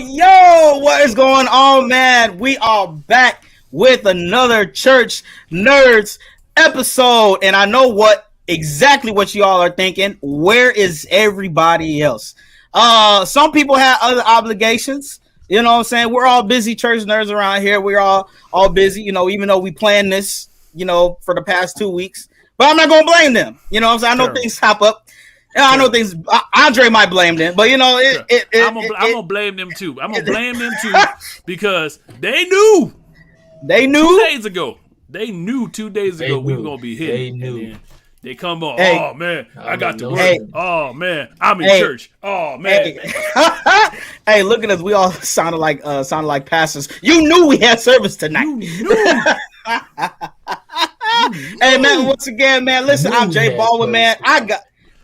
Yo, what is going on, man? We are back with another Church Nerds episode, and I know exactly what y'all are thinking. Where is everybody else? Some people have other obligations. You know what I'm saying? We're all busy church nerds around here. We're all busy, even though we planned this, for the past 2 weeks. But I'm not going to blame them. You know what I'm saying? I know things pop up. I know things. Andre might blame them, but I'm gonna blame them too. I'm gonna blame them too because they knew. 2 days ago. They knew 2 days ago we were gonna be hit. They knew. They come on. Hey, oh man, I got to work. Hey. Oh man, I'm in church. Oh man. Hey, look at us. We all sounded like pastors. You knew we had service tonight. You knew. Hey man, once again, man. Listen, I'm Jay Baldwin, man.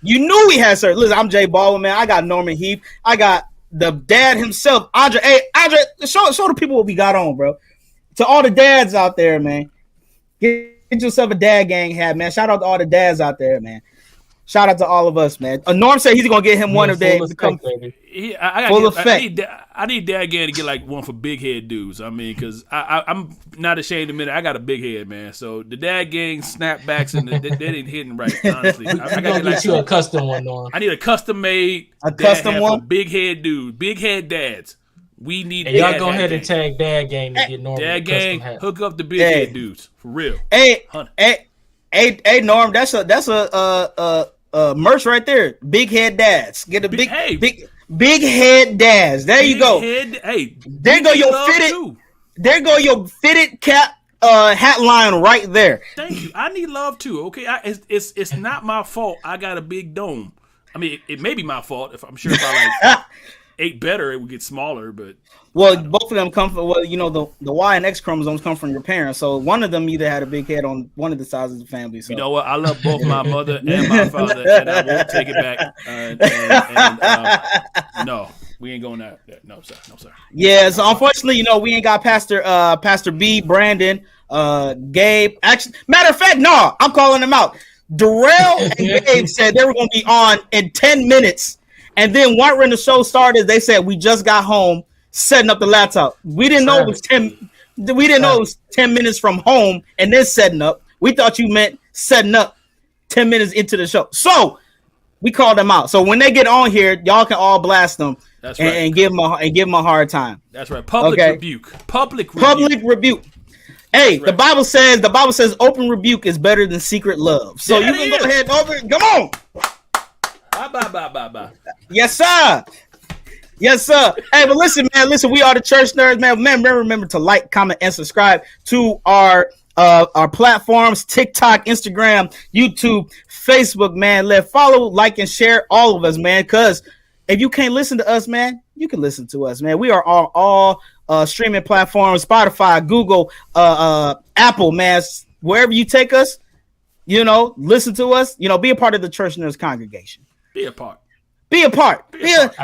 You knew we had service. Listen, I'm Jay Baldwin, man. I got Norman Heath. I got the dad himself, Andre. Hey, Andre, show the people what we got on, bro. To all the dads out there, man. Get yourself a dad gang hat, man. Shout out to all the dads out there, man. Shout out to all of us, man. Norm said he's gonna get him one of them to come. Full effect. I need dad gang to get like one for big head dudes. I mean, because I'm not ashamed to admit it. I got a big head, man. So the dad gang snapbacks and they ain't hitting right. Honestly, I got to get you a custom one, Norm. I need a custom made, custom one, big head dude, big head dads. We need. Hey, y'all go ahead and tag Dad Gang to get Norm. Dad Gang, hook up the big head dudes for real. Hey, Norm, that's a merch right there. Big head dads. Get a big head dads. There you go. There go your fitted. There go your fitted cap hat line right there. Thank you. I need love too. Okay, it's not my fault. I got a big dome. I mean, it may be my fault if I like ate better, it would get smaller. But both of them come from the Y and X chromosomes come from your parents. So one of them either had a big head on one of the sides of the family. So. You know what? I love both my mother and my father, and I won't take it back. No, we ain't going that. No, sir. Yeah. So unfortunately, we ain't got Pastor B, Brandon, Gabe. Actually, matter of fact, no, I'm calling them out. Darrell and Gabe said they were going to be on in 10 minutes. And then right when the show started, they said we just got home setting up the laptop. We didn't know it was 10. We didn't know it was 10 minutes from home and then setting up. We thought you meant setting up 10 minutes into the show. So we called them out. So when they get on here, y'all can all blast them. That's right. and give them a hard time. That's right. Public rebuke. Public rebuke. Hey, right. The Bible says open rebuke is better than secret love. So you can go ahead and open. Come on. Bye. Yes, sir. Hey, but listen, we are the Church Nerds, man. Remember to like, comment, and subscribe to our platforms: TikTok, Instagram, YouTube, Facebook, man. Follow, like, and share all of us, man. Because if you can't listen to us, man, you can listen to us, man. We are on all streaming platforms: Spotify, Google, Apple, man. Wherever you take us, listen to us. Be a part of the Church Nerds congregation. Be a part. I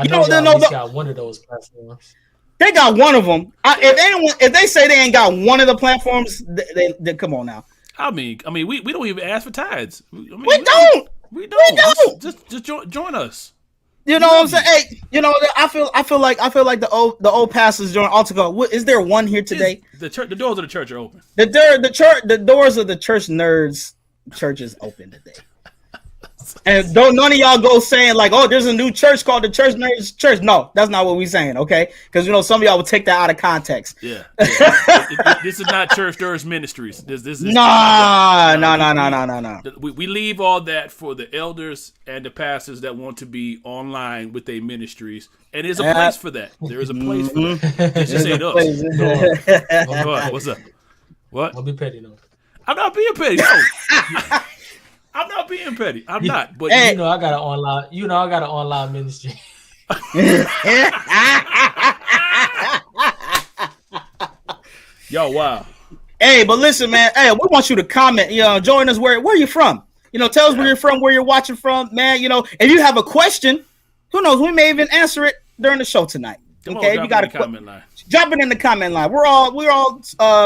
know they got one of those platforms. They got one of them. If they say they ain't got one of the platforms, they come on now. I mean, we don't even ask for tithes. We don't. Just join us. You know what I'm saying? Hey, I feel like the old pastors join Altago. Is there one here today? The doors of the church are open. The doors of the Church Nerds church is open today. And don't none of y'all go saying like, oh, there's a new church called the Church Nerds Church. No, that's not what we're saying, okay? Because some of y'all would take that out of context. Yeah. This is not Church Nerds Ministries. This No. We leave all that for the elders and the pastors that want to be online with their ministries, and there's a place for that. There is a place for that. This just ain't us. What? What's up? What? I'll be petty though. I'm not being petty. No. I'm not being petty. I'm not. But I got an online. I got an online ministry. Yo, wow. Hey, but listen, man. Hey, we want you to comment. Join us. Where you from? Tell us where you're from, where you're watching from, man. If you have a question, who knows? We may even answer it during the show tonight. Okay, you got a comment line. Drop it in the comment line. We're all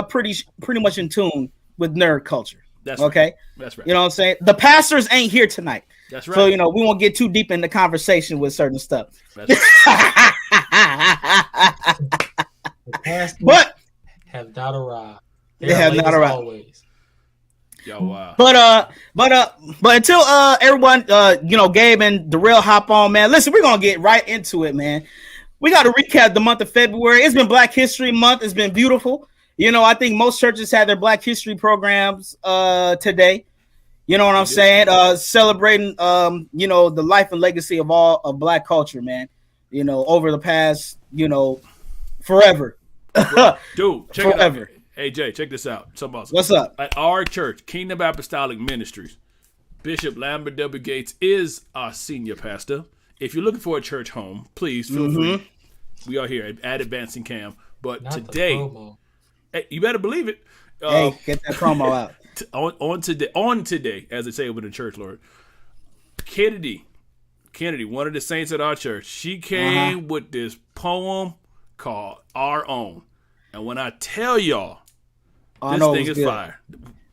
pretty much in tune with nerd culture. That's okay. Right. That's right. You know what I'm saying? The pastors ain't here tonight. That's right. So we won't get too deep in the conversation with certain stuff. That's right. But have not arrived. They have not arrived. Always. Yo, wow. But until everyone Gabe and Darrell hop on, man. Listen, we're gonna get right into it, man. We got to recap the month of February. It's been Black History Month. It's been beautiful. I think most churches had their Black History programs today. You know what I'm saying? Celebrating the life and legacy of all of Black culture, man. Over the past, forever. Dude, check forever. it out. Hey Jay, check this out. Something else. What's up? At our church, Kingdom Apostolic Ministries, Bishop Lambert W. Gates is our senior pastor. If you're looking for a church home, please feel free. We are here at Advancing Cam. But not today, hey, you better believe it. Hey, get that promo out. On today, as they say over the church, Lord. Kennedy, one of the saints at our church, she came with this poem called Our Own. And when I tell y'all, this thing is fire.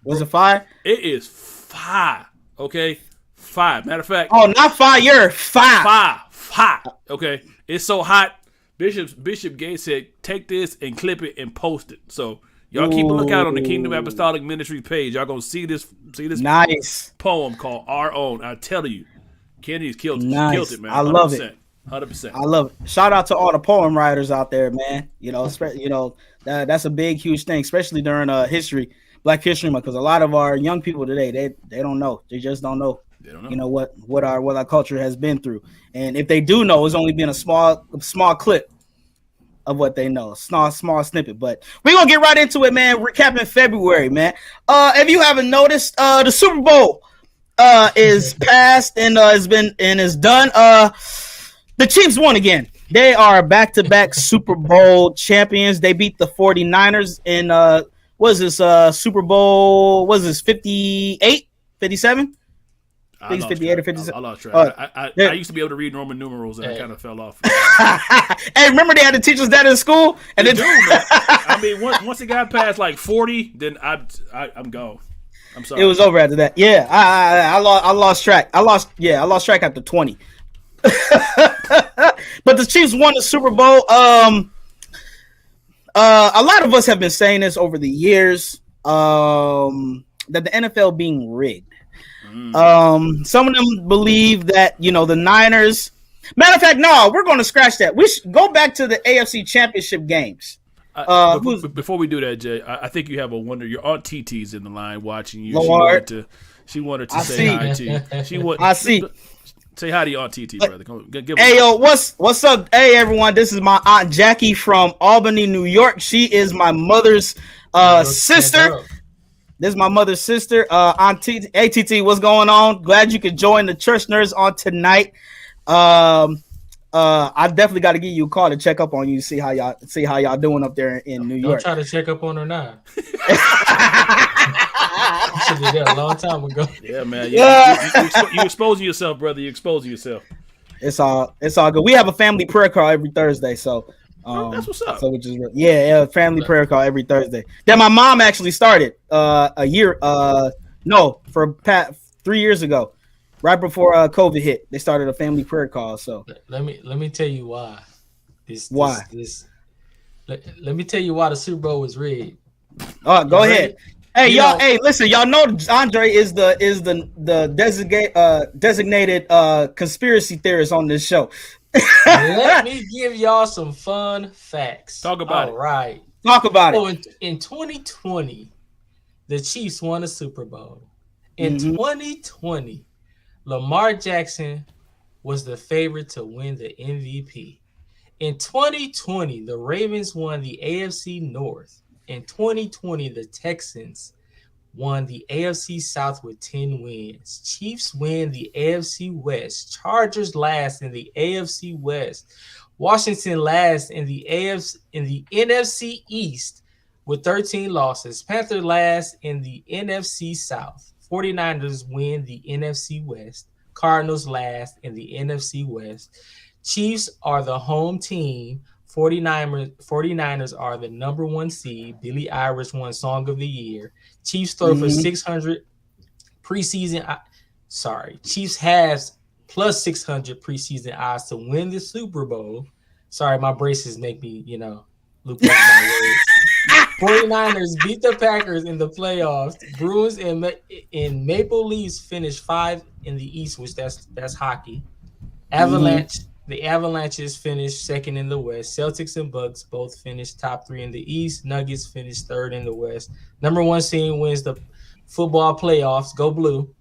Was it fire? It is fire. Okay? Fire. Matter of fact. Oh, not fire. Fire. Fire. Okay? It's so hot. Bishop Gates said, take this and clip it and post it. So y'all keep a lookout on the Kingdom Apostolic Ministry page. Y'all gonna see this nice poem called Our Own. I tell you, Kennedy's killed it. Nice. She killed it, man. I love it. 100%. I love it. Shout out to all the poem writers out there, man. That's a big, huge thing, especially during Black History Month, because a lot of our young people today, they don't know. They just don't know. They don't know. What our culture has been through, and if they do know, it's only been a small clip of what they know, small snippet. But we're gonna get right into it, man. Recapping February, man. If you haven't noticed, the Super Bowl is passed and is done. The Chiefs won again. They are back-to-back Super Bowl champions. They beat the 49ers in Super Bowl, 58, 57? I think it's 58 or 57. I lost track. I used to be able to read Roman numerals and I kind of fell off. Hey, remember they had to teach us that in school? And man. I mean, once it got past like 40, then I'm gone. I'm sorry. It was over after that. Yeah, I lost track. I lost track after 20. But the Chiefs won the Super Bowl. A lot of us have been saying this over the years, that the NFL being rigged. Some of them believe that the Niners. Matter of fact, no, we're going to scratch that. We should go back to the AFC Championship games. Before we do that, Jay, I think you have a wonder. Your Aunt TT's in the line watching you. Lord. She wanted to say hi to you. I see. Say hi to your Aunt TT, brother. Hey, yo, what's up? Hey, everyone. This is my Aunt Jackie from Albany, New York. She is my mother's sister. This is my mother's sister, Aunt TT. Hey, TT, what's going on? Glad you could join the Church Nerds on tonight. I definitely got to give you a call to check up on you, see how y'all doing up there in New York. Don't try to check up on her now. Should have did that a long time ago. Yeah, man. You exposing yourself, brother. You exposing yourself. It's all good. We have a family prayer call every Thursday, so that's what's up. So family prayer call every Thursday. That my mom actually started for 3 years ago, right before COVID hit. They started a family prayer call. So let me tell you why. Let me tell you why the Super Bowl was rigged. Go ahead. Hey, y'all! Hey, listen, y'all know Andre is the designated conspiracy theorist on this show. Let me give y'all some fun facts. Talk about it. All right. Talk about it. In 2020, the Chiefs won a Super Bowl. In 2020, Lamar Jackson was the favorite to win the MVP. In 2020, the Ravens won the AFC North. In 2020, the Texans won the AFC South with 10 wins. Chiefs win the AFC West. Chargers last in the AFC West. Washington last in the NFC East with 13 losses. Panthers last in the NFC South. 49ers win the NFC West. Cardinals last in the NFC West. Chiefs are the home team. 49ers are the number 1 seed. Billie Eilish won Song of the Year. Chiefs throw for 600 preseason. Chiefs has plus 600 preseason odds to win the Super Bowl. Sorry, my braces make me, loop over my words. 49ers beat the Packers in the playoffs. Bruins and Maple Leafs finished 5 in the East, which that's hockey. Avalanche. The Avalanches finished 2nd in the West. Celtics and Bucks both finished top 3 in the East. Nuggets finished 3rd in the West. Number 1 seed wins the football playoffs. Go Blue.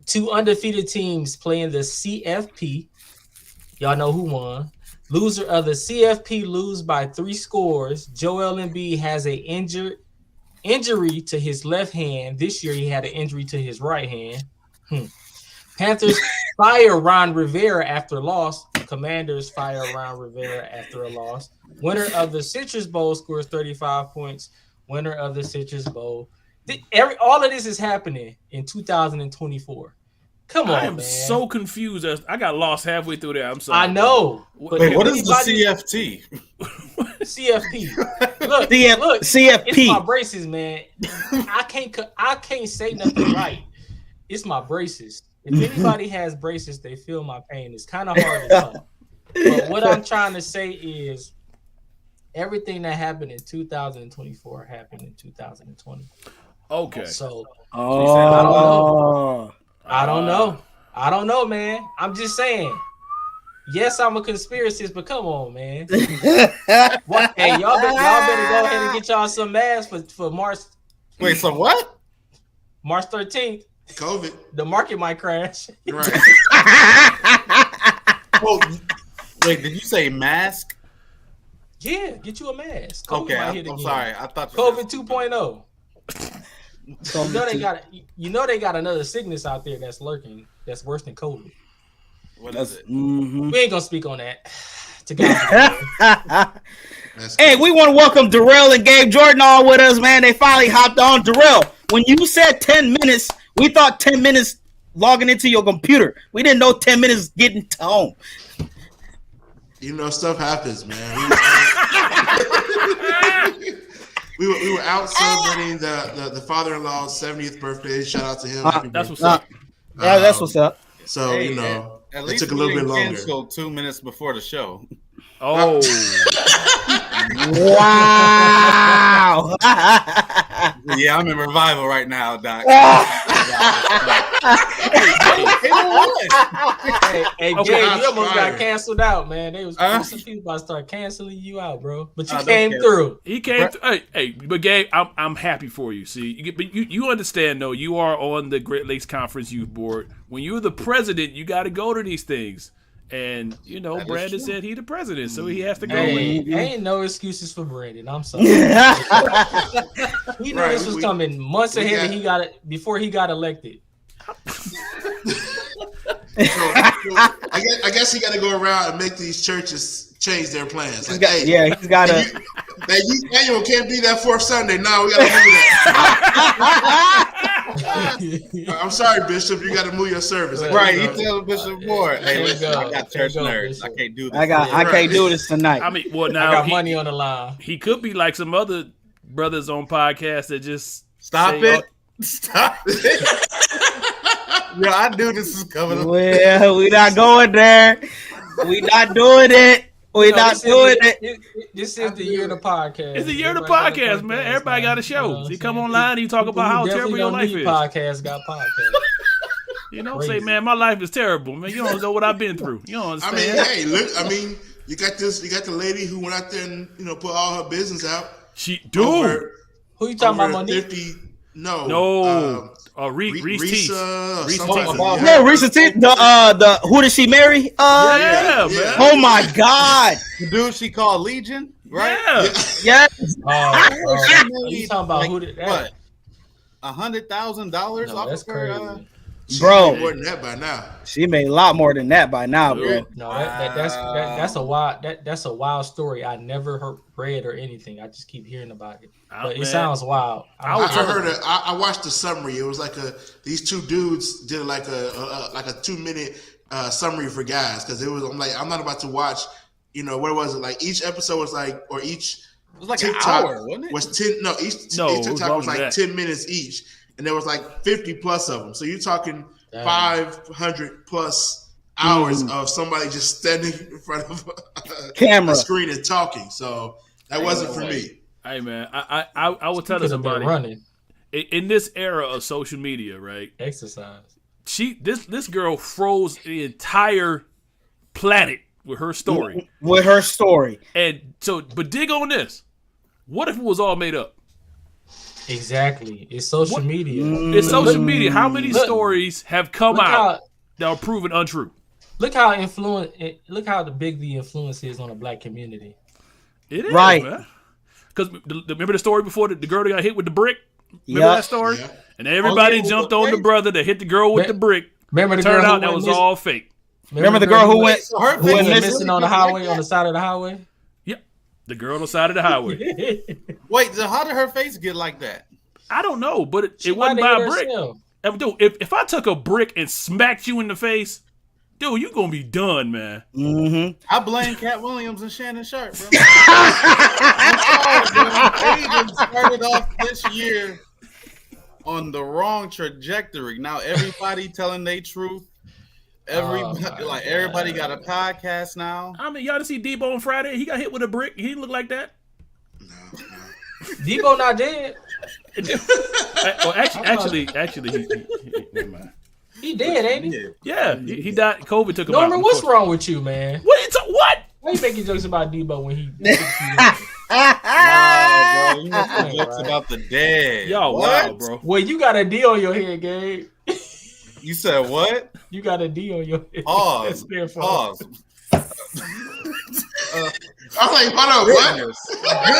2 undefeated teams play in the CFP. Y'all know who won. Loser of the CFP lose by 3 scores. Joel Embiid has an injury to his left hand. This year he had an injury to his right hand. Panthers fire Ron Rivera after a loss. Commanders fire Ron Rivera after a loss. Winner of the Citrus Bowl scores 35 points. Winner of the Citrus Bowl. All of this is happening in 2024. Come on, I am man. so confused. I got lost halfway through there. I'm sorry. I know. Wait, what is the CFT? CFP. Look, CFP. It's my braces, man. I can't say nothing right. It's my braces. If anybody has braces, they feel my pain. It's kind of hard to talk. But what I'm trying to say is everything that happened in 2024 happened in 2020. Okay. So Oh. I don't know, man. I'm just saying. Yes, I'm a conspiracist, but come on, man. What? Hey, y'all better go ahead and get y'all some masks for March. Wait, so what? March 13th. COVID. The market might crash. Right. Oh, wait, did you say mask? Yeah, get you a mask. COVID Okay, might I'm hit again. sorry. I thought COVID 2.0. They got another sickness out there that's lurking that's worse than COVID. What is it? Mhm. We ain't gonna speak on that. To God. Hey, we want to welcome Darrell and Gabe Jordan all with us, man. They finally hopped on. Darrell, when you said 10 minutes, we thought 10 minutes logging into your computer. We didn't know 10 minutes getting to home. Stuff happens, man. We were out celebrating the father-in-law's 70th birthday. Shout out to him. Happy That's what's birthday. up. Yeah, that's what's up. So, Hey, it at least took a little bit longer. Canceled 2 minutes before the show. Oh. Wow. Yeah, I'm in revival right now, Doc. Hey, Okay, Gabe, I'm you almost fired. got canceled out, man. Some people about to start canceling you out, bro. But you came through. He came. Hey, but Gabe, I'm happy for you. See, you understand though. You are on the Great Lakes Conference Youth Board. When you're the president, you got to go to these things. And Brandon said he the president, so he has to go. Hey, ain't no excuses for Brandon. I'm sorry. He knew this was coming months ahead. Before he got elected. I guess he got to go around and make these churches change their plans. He's got to. That youth annual can't be that fourth Sunday. No, we got to move that. I'm sorry, Bishop. You got to move your service. Right, you tell Bishop Ward. Hey, There you listen, go. I got church There you go, nerds. Bishop. I can't do this. I can't do this tonight. I mean, well I now got money on the line. he could be like some other brothers on podcasts that just Stop say, it. Stop it. Yo, I knew this was coming. Well, we not going there. We not doing it. We not doing it. This is the year of the podcast. It's the year of the podcast, man. Everybody got a show. You come online and you talk about how terrible your life is. Podcast got podcast. You know, Crazy. say, man, my life is terrible, man. You don't know what I've been through. You don't I understand. mean, hey, look. I mean, you got the lady who went out there and put all her business out. Dude. Who you talking about, Monique? 50. No. Reese Reese, Teese. Reese something. Teese. Yeah, recently the who did she marry? Yeah, yeah. man. Oh my God. The dude she called Legion, right? Yeah. Yes. Oh, you talking about who did that? What? $100,000 No, off that's of her. crazy. She Bro. made more than that by now. She made a lot more than that by now, bro. No, that's a wild story. I never read or anything. I just keep hearing about it. But it sounds wild. I watched the summary. It was like these two dudes did like a 2-minute summary for guys because it was. I'm like, I'm not about to watch. What was it like? Each episode was like, or each It was like TikTok an hour, wasn't it? was 10. No, each TikTok was like 10 minutes each, and there was like 50 plus of them. So you're talking 500 plus hours of somebody just standing in front of Camera a screen and talking. So that wasn't for me. Hey man, I will tell somebody running in this era of social media, right? exercise. This girl froze the entire planet with her story. with her story. And so, but dig on this. What if it was all made up? Exactly. It's social media. It's social media. How many stories have come Look out that are proven untrue? Look how big the influence is on the black community. It is, Right. man. Because remember the story before the girl that got hit with the brick? Remember that story? Yeah. And everybody jumped on the brother that hit the girl with the brick. Remember the Turned girl out that was all fake. Remember the girl who went missing on the highway, on the side of the highway? Yep. The girl on the side of the highway. Wait, so how did her face get like that? I don't know, but it She wasn't might by have a hit brick. herself. Dude, if I took a brick and smacked you in the face, dude, you gonna be done, man. Mm-hmm. I blame Cat Williams and Shannon Sharp, bro. I'm sorry, bro. They even started off this year on the wrong trajectory. Now everybody telling their truth. Everybody got a podcast now. I mean, y'all didn't see Debo on Friday? He got hit with a brick. He didn't look like that. Debo not dead. Well, actually, he never mind. He dead, ain't he? Yeah, he died. COVID took him out. Norman, what's wrong with you, man? What? Why you making jokes about Debo when he? Wow, bro. You making jokes about the dead. Y'all What? wild, bro. Well, you got a D on your head, Gabe. You said what? You got a D on your head. Pause. That's Pause. I'm like, hold on, what?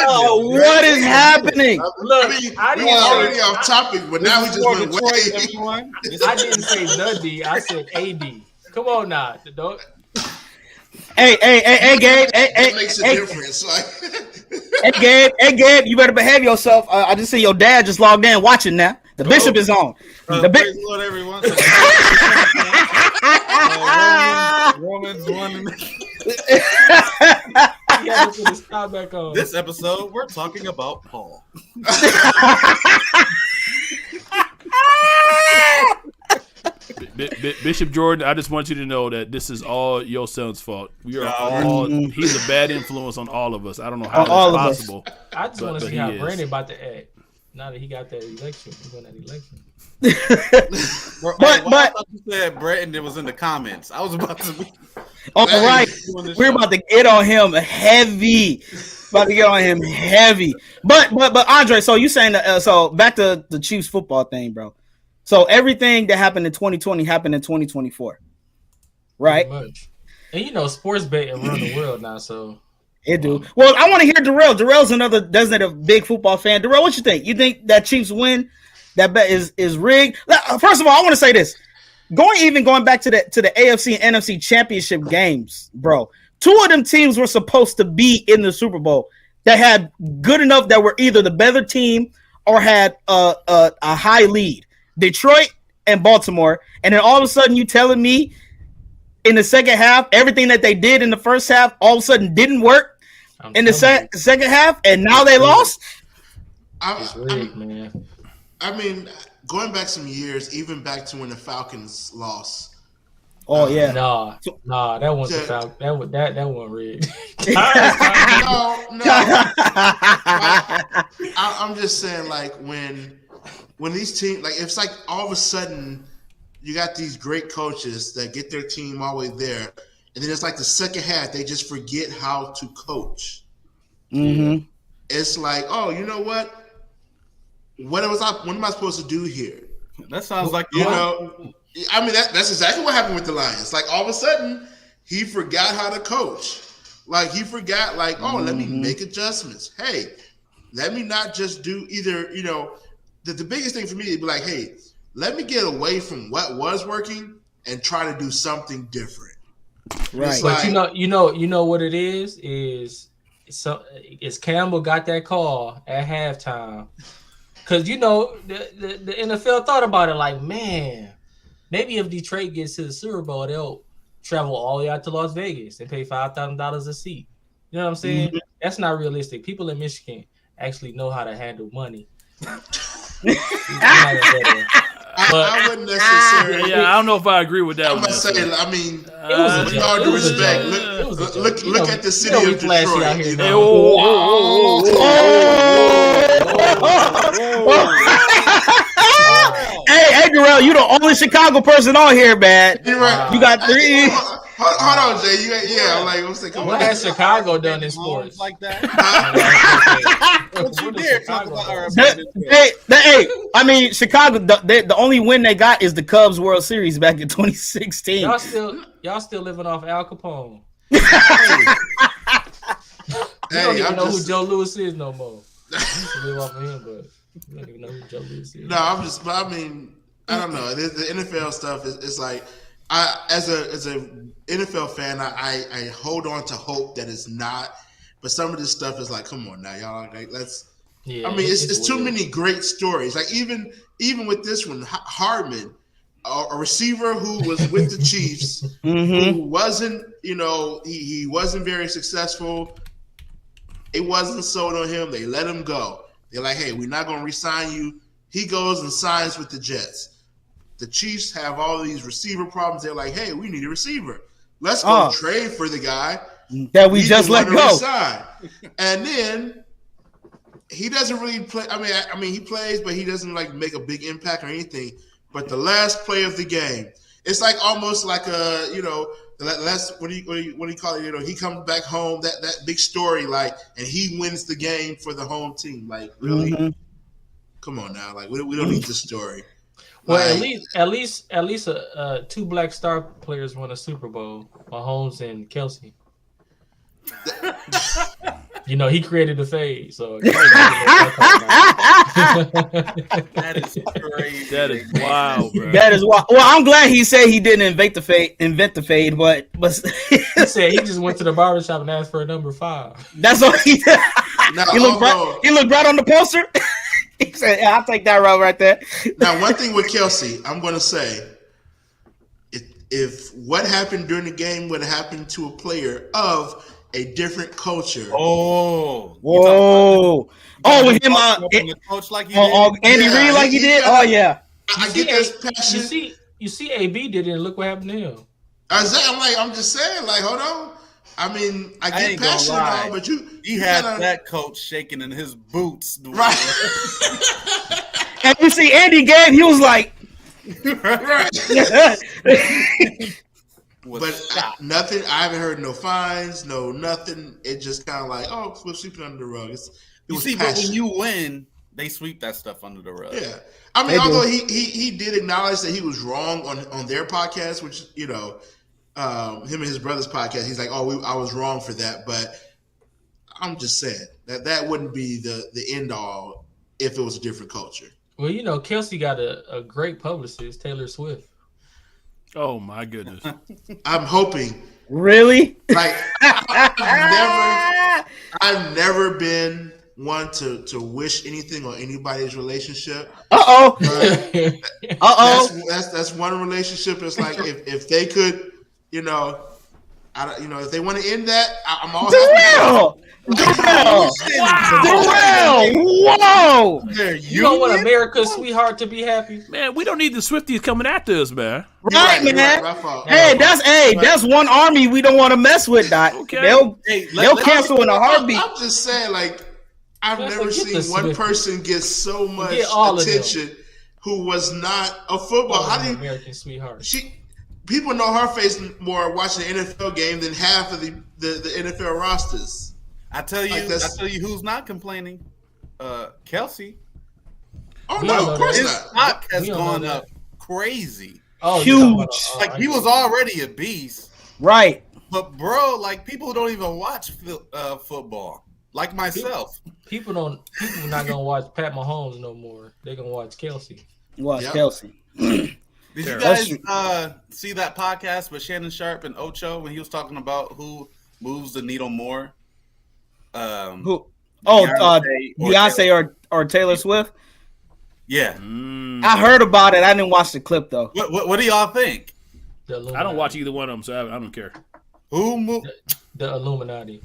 Oh, what is happening? Look, I mean, I we didn't were say- already off topic, but now we just For went Detroit, way. everyone. I didn't say the D. I said AD. Come on now. Don't. Hey, Gabe. That makes a Hey, difference. Like, hey, Gabe, you better behave yourself. I just see your dad just logged in watching now. The bishop is on. The Praise the Lord, everyone. Romans 1. You gotta put this tie back on. This episode, we're talking about Paul. Bishop Jordan, I just want you to know that this is all your son's fault. We are all. He's a bad influence on all of us. I don't know how all that's of us. possible. I just want but to see he how is. Brandon about to act. Now that he got that election, he won that election. But- I thought you said Brandon was in the comments. I was about to be. All right, we're about to get on him heavy. But Andre, so you saying that? So back to the Chiefs football thing, bro. So everything that happened in 2020 happened in 2024, right? Pretty much. And you know, sports betting run the world now, so It do. Well, I want to hear Darrell. Darrell's another designated big football fan. Darrell, what you think? You think that Chiefs win? That bet is rigged? First of all, I want to say this. Going back to the AFC and NFC championship games, bro. 2 of them teams were supposed to be in the Super Bowl that had good enough that were either the better team or had a high lead. Detroit and Baltimore. And then all of a sudden you telling me in the second half, everything that they did in the first half all of a sudden didn't work in the second half, and now they lost? it's rigged, man. I mean, going back some years, even back to when the Falcons lost. Oh yeah. Nah, that wasn't the Falcons. That wasn't rigged. No. I'm just saying, like, when these teams, like, it's like all of a sudden you got these great coaches that get their team all the way there, and then it's like the second half they just forget how to coach. Mm-hmm. It's like, oh, you know what? What am I supposed to do here? That sounds like You know, I mean, that's exactly what happened with the Lions. Like, all of a sudden, he forgot how to coach. Like, he forgot, like, oh, let me make adjustments. Hey, let me not just do either, the biggest thing for me is be like, hey, let me get away from what was working and try to do something different. Right. But you know what it is Campbell got that call at halftime. Because the NFL thought about it like, man, maybe if Detroit gets to the Super Bowl, they'll travel all the way out to Las Vegas and pay $5,000 a seat. You know what I'm saying? Mm-hmm. That's not realistic. People in Michigan actually know how to handle money. I wouldn't necessarily. Yeah, I don't know if I agree with that. I'm gonna say, I mean, with all due respect, look at the city of Detroit. Hey, Darrell, you the only Chicago person on here, man. Right. You got 3. Hold on, Jay. I'm saying, come on. What has Chicago done in sports like that? What you dare talk about? Hey, I mean, Chicago. The only win they got is the Cubs World Series back in 2016. Y'all still living off Al Capone. Hey, You don't even know who Joe Louis is no more. You used to live off of him, but you don't even know who Joe Louis is. No, I don't know. The NFL stuff is like, as a NFL fan, I hold on to hope that it's not. But some of this stuff is like, come on now, y'all. Like, let's. Yeah, I mean, it's too many great stories. Like even with this one, Hardman, a receiver who was with the Chiefs, who wasn't, he wasn't very successful. It wasn't sold on him. They let him go. They're like, hey, we're not going to re-sign you. He goes and signs with the Jets. The Chiefs have all these receiver problems. They're like, hey, we need a receiver. Let's go trade for the guy that we just let go. Resign. And then he doesn't really play. I mean, he plays, but he doesn't like make a big impact or anything. But the last play of the game, it's like almost like what do you call it? He comes back home, that big story, like, and he wins the game for the home team. Like, really? Come on now, like we don't need this story. Well, at least, 2 black star players won a Super Bowl, Mahomes and Kelsey. He created the fade, so that is crazy. That is wild, bro. That is wild. Well, I'm glad he said he didn't invent the fade, but he said he just went to the barbershop and asked for a number 5. That's all he did. He looked right on the poster. He said, "Yeah, I'll take that route right there." Now, one thing with Kelsey, I'm going to say, if what happened during the game would have happened to a player of a different culture. Whoa! With him, coach like he did. Andy Reid, like he did. Oh yeah. I get this passion. You see, AB did it, and look what happened to him. I'm just saying, like, hold on. I mean, I get passionate on, but he had that coach shaking in his boots, right? And you see, Andy Gabe, he was like, right. But nothing. I haven't heard no fines, no nothing. It just kind of like, we're sweeping under the rug. But when you win, they sweep that stuff under the rug. Yeah, I mean, although he did acknowledge that he was wrong on their podcast, which him and his brother's podcast. He's like, I was wrong for that, but I'm just saying that wouldn't be the end all if it was a different culture. Well, Kelsey got a great publicist, Taylor Swift. Oh my goodness! I'm hoping. Really? Like I've never been one to wish anything on anybody's relationship. That's one relationship. It's like if they could, if they want to end that, I'm all happy. Darrell! Whoa! You don't want America's sweetheart to be happy? Man, we don't need the Swifties coming after us, man. Right, man. That's one army we don't want to mess with, Doc. Okay. They'll cancel in a heartbeat. I'm just saying, like, I've never seen one person get so much attention who was not a football. How do you American sweetheart? People know her face more watching the NFL game than half of the NFL rosters. I tell you who's not complaining. Kelsey. Oh no, of course his not. stock has gone up crazy. Oh, huge. He was already a beast. Right. But bro, like people don't even watch football. like myself. People not gonna watch Pat Mahomes no more. They're gonna watch Kelsey. Watch Yep. Kelsey. Did you That's guys see that podcast with Shannon Sharp and Ocho when he was talking about who moves the needle more? Who? Oh, Beyonce or Taylor Swift. Yeah. I heard about it. I didn't watch the clip though. What do y'all think? The I Illuminati. don't watch either one of them, so I don't care. Who moved? The Illuminati.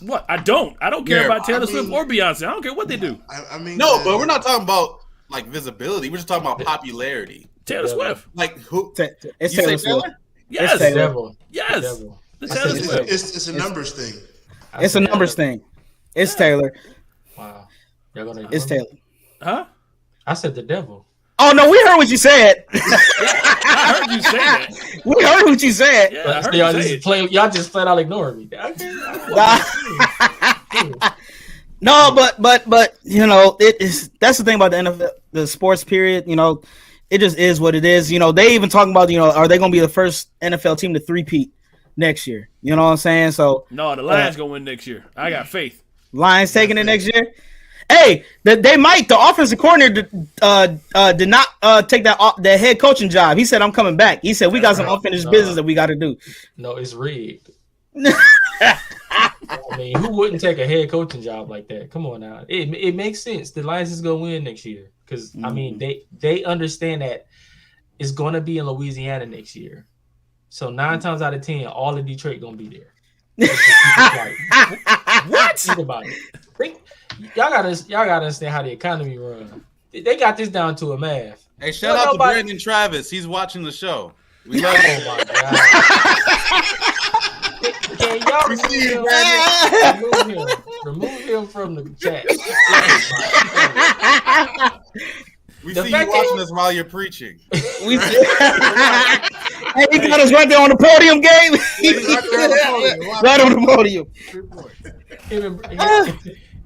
What? I don't care Yeah, about Taylor I Swift mean- or Beyonce. I don't care what they do. I mean, No, but we're not talking about like visibility. We're just talking about popularity. Taylor Yeah. Swift. Like who? It's You say Taylor Swift. Taylor? Yes. Taylor. Devil. Yes. Devil. The I Taylor said Swift. it's a numbers thing. I It's a said numbers Devil. thing. It's Taylor. Wow. Y'all gonna It's ignore me? Taylor. Huh? I said the devil. Oh no, we heard what you said. I heard you say that. We heard what you said. Yeah, I heard y'all you say it. y'all just flat out ignoring me. No, but you know, that's the thing about the NFL, the sports period. You know, it just is what it is. You know, they even talking about, you know, are they going to be the first NFL team to three-peat next year? You know what I'm saying? So No, the Lions gonna win next year. I got faith. Lions taking it next year. Hey, they might. The offensive coordinator did not take that head coaching job. He said, "I'm coming back." He said, "We got some unfinished business that we got to do." No, it's rigged. I mean, who wouldn't take a head coaching job like that? Come on now. It makes sense. The Lions is gonna win next year because I mean they understand that it's gonna be in Louisiana next year. So 9 times out of 10, all of Detroit gonna be there. What? Think about it. Y'all gotta understand how the economy runs. They got this down to a math. Hey, shout out to Brandon Travis. He's watching the show. We love Oh him. my god! Can y'all remove him from the chat? We The see you fact watching that- us while you're preaching. We hey, he got us right there on the podium, game. Right on the podium.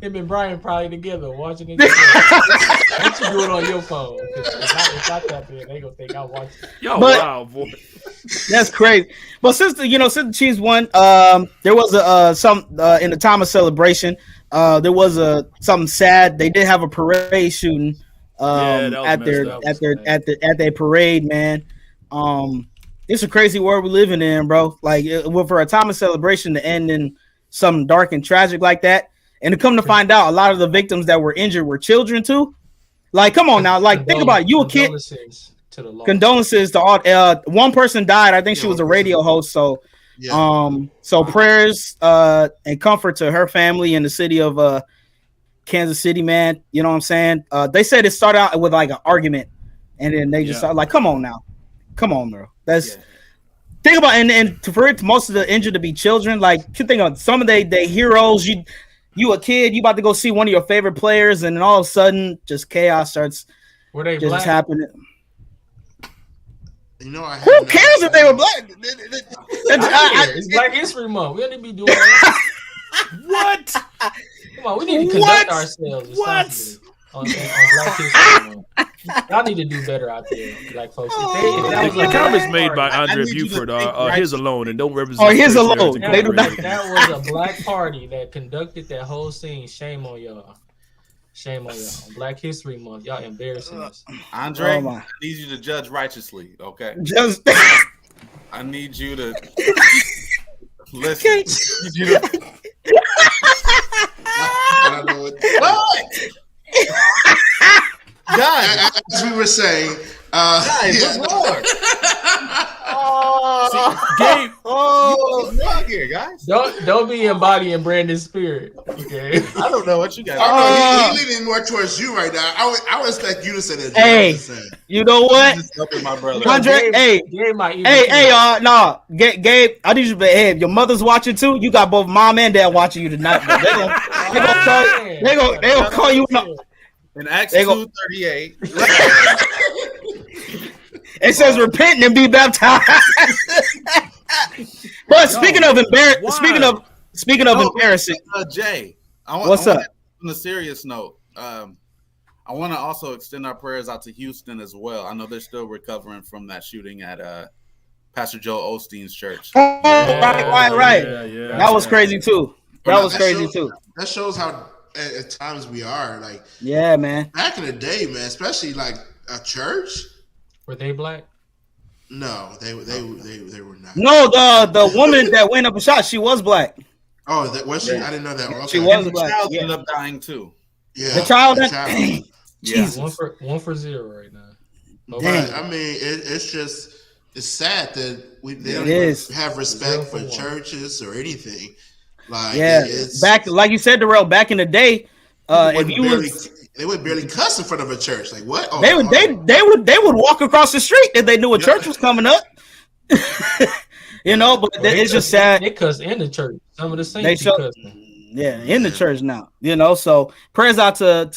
Him and Brian probably together watching it. What you doing on your phone? If I tap in, they gonna think I watch it. Yo, But- wow, boy. That's crazy. But since the Chiefs won, there was in the time of celebration. There was something sad. They did have a parade shooting Yeah, that was at messed up. at their parade, man. It's a crazy world we're living in, bro. Like for a time of celebration to end in something dark and tragic like that, and to come to find out, a lot of the victims that were injured were children too. Like, come on now, like think about it. You a kid. Condolences to all. One person died. I think she was a radio host. So, prayers and comfort to her family in the city of Kansas City, man. You know what I'm saying? They said it started out with like an argument, and then they just started like, come on now, come on, bro. That's think about and for it, most of the injured to be children. Like, you think of some of they heroes. You a kid, you about to go see one of your favorite players, and then all of a sudden, just chaos starts Were they just black? happening. You know, I Who cares if they were black? It's Black History Month. We don't need to be doing that. What? Come on, we need to conduct ourselves responsibly on Black History Month. Y'all need to do better out there, black folks. If that was The a comments black made by party- Andrea need you to Buford think are right. his alone and don't represent. Oh, his Christian alone. Heritage They do not- Incorporated. That was a black party that conducted that whole scene. Shame on y'all. Shame on y'all. Black History Month. Y'all embarrassing us. Andre, Oh, my. I need you to judge righteously, okay? Just I need you to listen. I need you to- I don't know what. Guys, As we were saying, what's wrong? Gabe, What's wrong here, guys? Don't be embodying Brandon's spirit. Okay. I don't know what you guys. He's leaning more towards you right now. I would expect you to say that. Hey. I'm just saying. you know what? Just helping my brother. Andre, hey, Gabe might even hey, no, Gabe, I need you to hey, if your mother's watching too, you got both mom and dad watching you tonight. They gonna call you. In Acts They go- 2:38. It says repent and be baptized. But speaking of embarrassing, Jay, What's up? On a serious note, I want to also extend our prayers out to Houston as well. I know they're still recovering from that shooting at Pastor Joel Osteen's church. right. Yeah. That was crazy too. That was crazy too. That shows how at times we are. Like, yeah, man. back in the day, man, especially like a church. Were they black? No, they were not. No, the woman that went up and shot, she was black. Oh, that was she? I didn't know that. Okay. She was The black. child Yeah. ended up dying too. Yeah, The child. Yeah. Jesus. 1-for-0 right now. Dang. I mean, it's sad that they don't is. even have respect for 0-for-1. churches or anything. Like, Yeah, it's back like you said, Darrell. Back in the day, if you they would barely cuss in front of a church. Like what? Oh, they would walk across the street if they knew a church was coming up. You know, but it's just sad. They cuss in the church. Some of the saints They be show, cussing. yeah, in the church now. You know, so prayers out to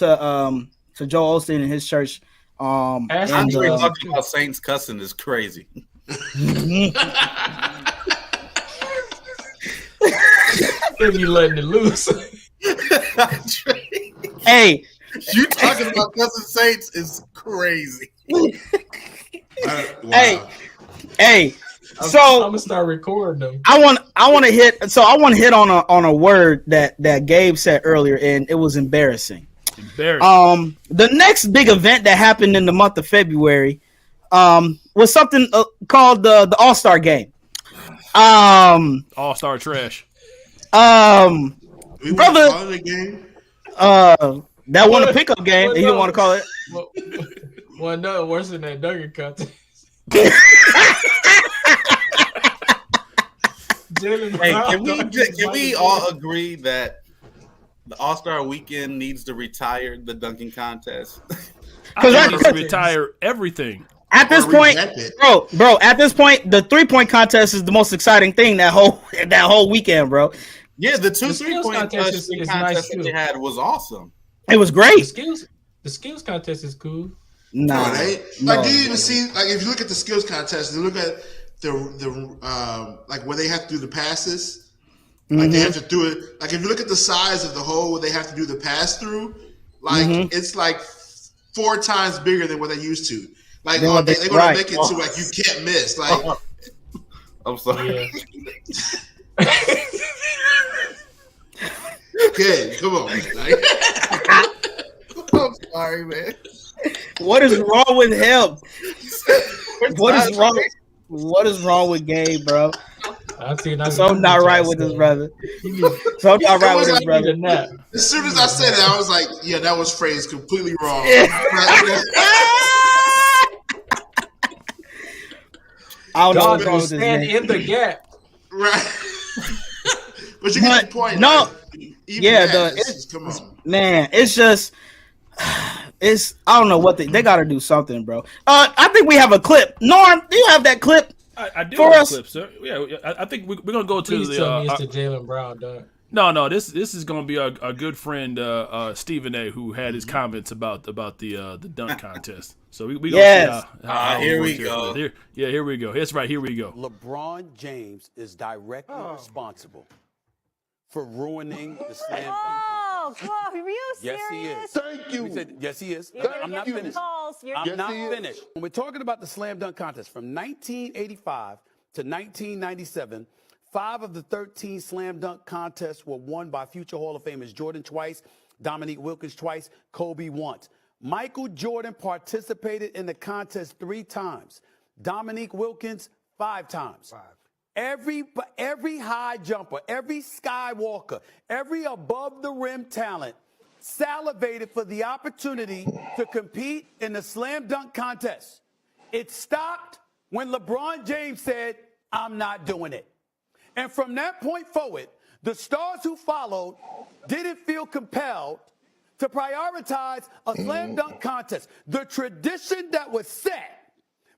Joel Osteen and his church. And, Andre talking about Saints cussing is crazy. They be letting it loose. hey, You talking about cussing Saints is crazy. wow. hey. I'm So gonna start recording them. I want to hit on a word that Gabe said earlier, and it was embarrassing. The next big event that happened in the month of February was something called the All-Star Game. All-Star trash. Brother, The game? that won a pickup game. You don't want to call it. Well, no, worse than that Dunkin' contest. Hey, can we all agree that the All-Star Weekend needs to retire the dunking contest? Because I need to retire everything. At this point, bro, at this point, the 3-point contest is the most exciting thing that whole weekend, bro. Yeah, the two The skills 3-point contest contest is nice, that too. they had was awesome. It was The great. skills contest is cool. Nah, Like, do you even see? Like, if you look at the skills contest, you look at the like where they have to do the passes. Like they have to do it. Like if you look at the size of the hole where they have to do the pass through, like it's like 4 times bigger than what they used to. Like they're gonna make it to like you can't miss. Like I'm sorry. Yeah. okay, come on. Like, I'm sorry, man. what is wrong with him? What is wrong with Gabe, bro? Something not right with his brother. Something not right with his brother. as soon as I said it, I was like, yeah, that was phrased completely wrong. I don't know God what's wrong will with this stand man. in the gap. Right. But you get the point. No. Like, even Yeah, that, come on. Man, it's just I don't know what they got to do something, bro. I think we have a clip. Norm, do you have that clip? I do for have us? a clip, sir. Yeah, I think we're gonna go to Please the. tell me it's the Jaylen Brown dunk. No. This is gonna be our good friend Stephen A. who had his comments about the dunk contest. So we gonna Yes. see how Here it we works go. Here we go. That's right. Here we go. LeBron James is directly responsible for ruining the slam dunk Oh, contest. Cliff, are you serious? Yes, he is. Thank you. We said, yes, he is. You're gonna I'm get not some finished. calls. I'm Yes, not he is. finished. When we're talking about the slam dunk contest from 1985 to 1997, 5 of the 13 slam dunk contests were won by future Hall of Famers Jordan twice, Dominique Wilkins twice, Kobe once. Michael Jordan participated in the contest 3 times. Dominique Wilkins 5 times. Every high jumper, every skywalker, every above the rim talent salivated for the opportunity to compete in the slam dunk contest. It stopped when LeBron James said, I'm not doing it. And from that point forward, the stars who followed didn't feel compelled to prioritize a slam dunk contest. The tradition that was set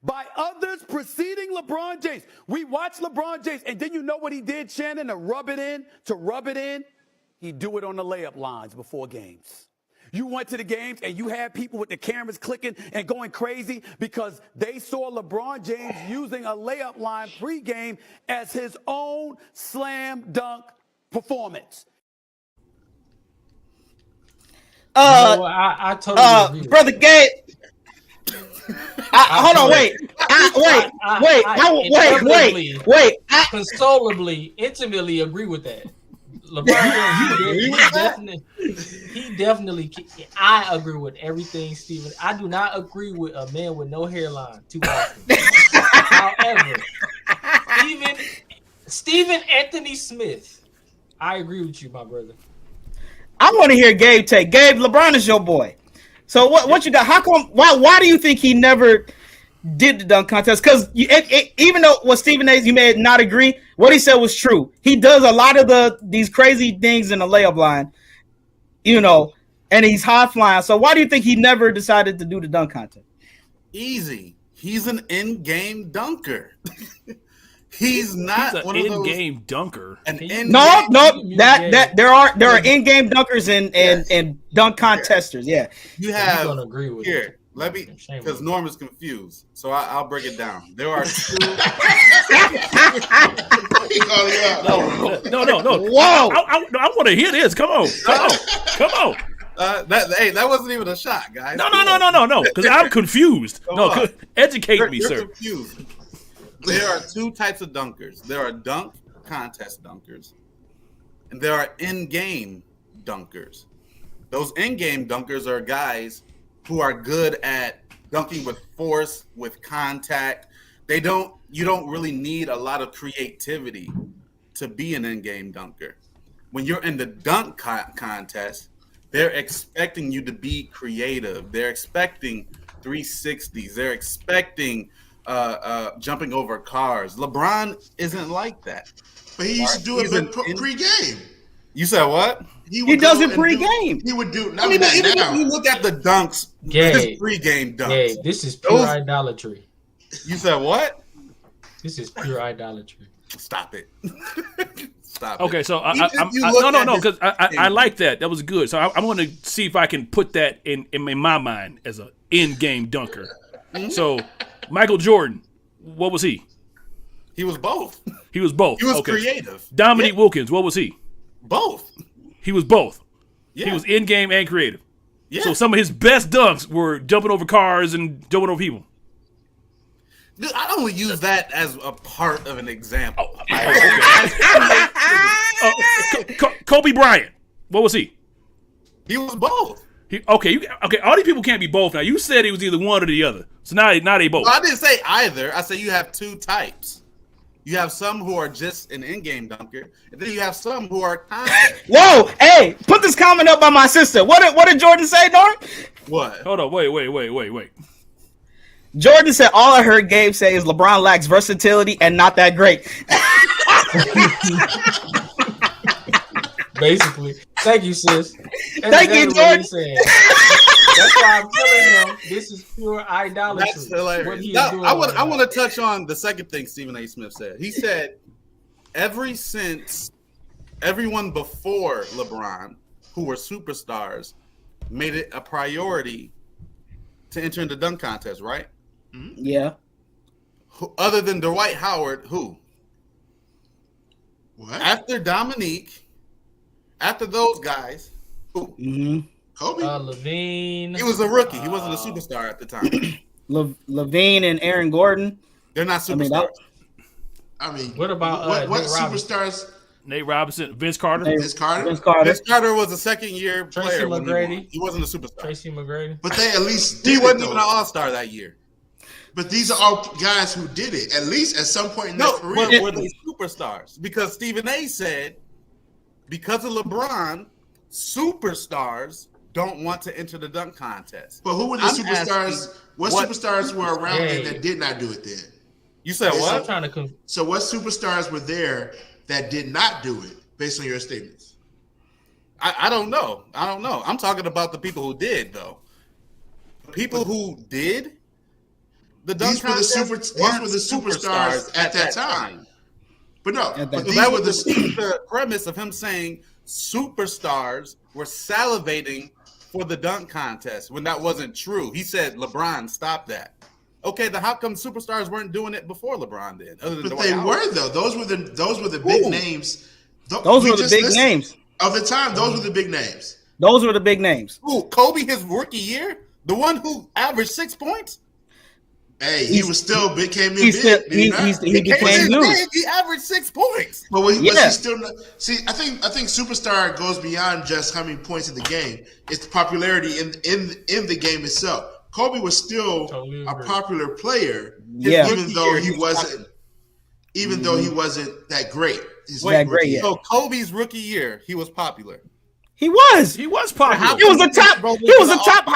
by others preceding LeBron James. We watched LeBron James, and then you know what he did, Shannon, to rub it in? He'd do it on the layup lines before games. You went to the games and you had people with the cameras clicking and going crazy because they saw LeBron James using a layup line pregame as his own slam dunk performance. I totally agree. Brother Gabe. Hold on, wait. Wait. Consolably, intimately agree with that. LeBron he definitely. I agree with everything, Stephen. I do not agree with a man with no hairline too often. However, Stephen Anthony Smith, I agree with you, my brother. I want to hear Gabe take. Gabe, LeBron is your boy. So what you got? How come? Why do you think he never did the dunk contest? Because even though what Stephen A. you may not agree, what he said was true. He does a lot of these crazy things in the layup line, and he's high flying. So why do you think he never decided to do the dunk contest? Easy. He's an in-game dunker. He's not He's one an of those in-game dunker. No. That there are in-game dunkers and dunk contesters. Yeah. You have gonna agree with here. it. Let me, because Norm is confused, so I'll break it down. There are two. No. Whoa! I want to hear this. Come on. That wasn't even a shot, guys. No. Because I'm confused. Educate me, You're sir. confused. There are two types of dunkers. There are dunk contest dunkers, and there are in-game dunkers. Those in-game dunkers are guys who are good at dunking with force, with contact. You don't really need a lot of creativity to be an in-game dunker. When you're in the dunk contest, they're expecting you to be creative. They're expecting 360s. They're expecting jumping over cars. LeBron isn't like that. But he used to do it pre-game. You said what? He does it pre-game. He would do. Even if you look at the dunks, his pre-game dunks. Gabe, this is pure idolatry. You said what? This is pure idolatry. Stop it. Stop Okay, it. so No, because I like that. That was good. So I want to see if I can put that in my mind as an in-game dunker. Mm-hmm. So Michael Jordan, what was he? He was both. He was both. He was okay. creative. Dominique Wilkins, what was he? Both. He was both. Yeah. He was in-game and creative. Yeah. So some of his best dunks were jumping over cars and jumping over people. Dude, I only use that as a part of an example. Kobe Bryant, what was he? He was both. Okay. All these people can't be both. Now you said he was either one or the other. So now they both. Well, I didn't say either. I said you have two types. You have some who are just an in-game dunker, and then you have some who are contact. Whoa! Hey, put this comment up by my sister. What did Jordan say, Norm? What? Hold on. Wait. Jordan said all I heard Gabe say is LeBron lacks versatility and not that great. Basically. Thank you, sis. Thank you, Jordan. That's why I'm telling him this is pure idolatry. That's hilarious. What he is Now, doing I right want to touch on the second thing Stephen A. Smith said. He said, since everyone before LeBron, who were superstars, made it a priority to enter into the dunk contest, right? Yeah. Other than Dwight Howard, who? What? After Dominique, after those guys, who? Mm-hmm. Kobe? Levine. He was a rookie. He wasn't a superstar at the time. Levine and Aaron Gordon. They're not superstars. I mean, What about what Nate Robinson? superstars? Nate Robinson, Vince Carter. Vince Carter? Vince Carter. Vince Carter was a second-year Tracy player. When McGrady. he wasn't a superstar. Tracy McGrady. But they at least He did wasn't it, even though. an all-star that year. But these are all guys who did it, at least at some point in their No, career. but were they superstars? Because Stephen A. said, because of LeBron, superstars don't want to enter the dunk contest. But who were the I'm superstars? asking, What superstars were around then that did not do it then? You said Yes, I'm what? trying to So what superstars were there that did not do it, based on your statements? I don't know. I'm talking about the people who did, though. The people who did the dunk These were the contest these were the superstars at that time. But no, At that but time. these That were was the the premise of him saying superstars were salivating for the dunk contest when that wasn't true. He said, LeBron, stop that. Okay, then how come superstars weren't doing it before LeBron did? Other than But Dwight they Howard? were though. Those were the big Who? names. Those We were the just big listed- names. of the time. Those were the big names. Those were the big names. Who? Kobe, his rookie year? The one who averaged 6 points? Hey, he was still became He still big. he became huge. He averaged 6 points. But was Yeah. he still not, see? I think superstar goes beyond just how many points in the game. It's the popularity in the game itself. Kobe was still Totally a agree. popular player, Yeah. even though he wasn't that great. His That great, rookie yeah. So Kobe's rookie year, he was popular. He was. He was popular. He was a top. He was a top.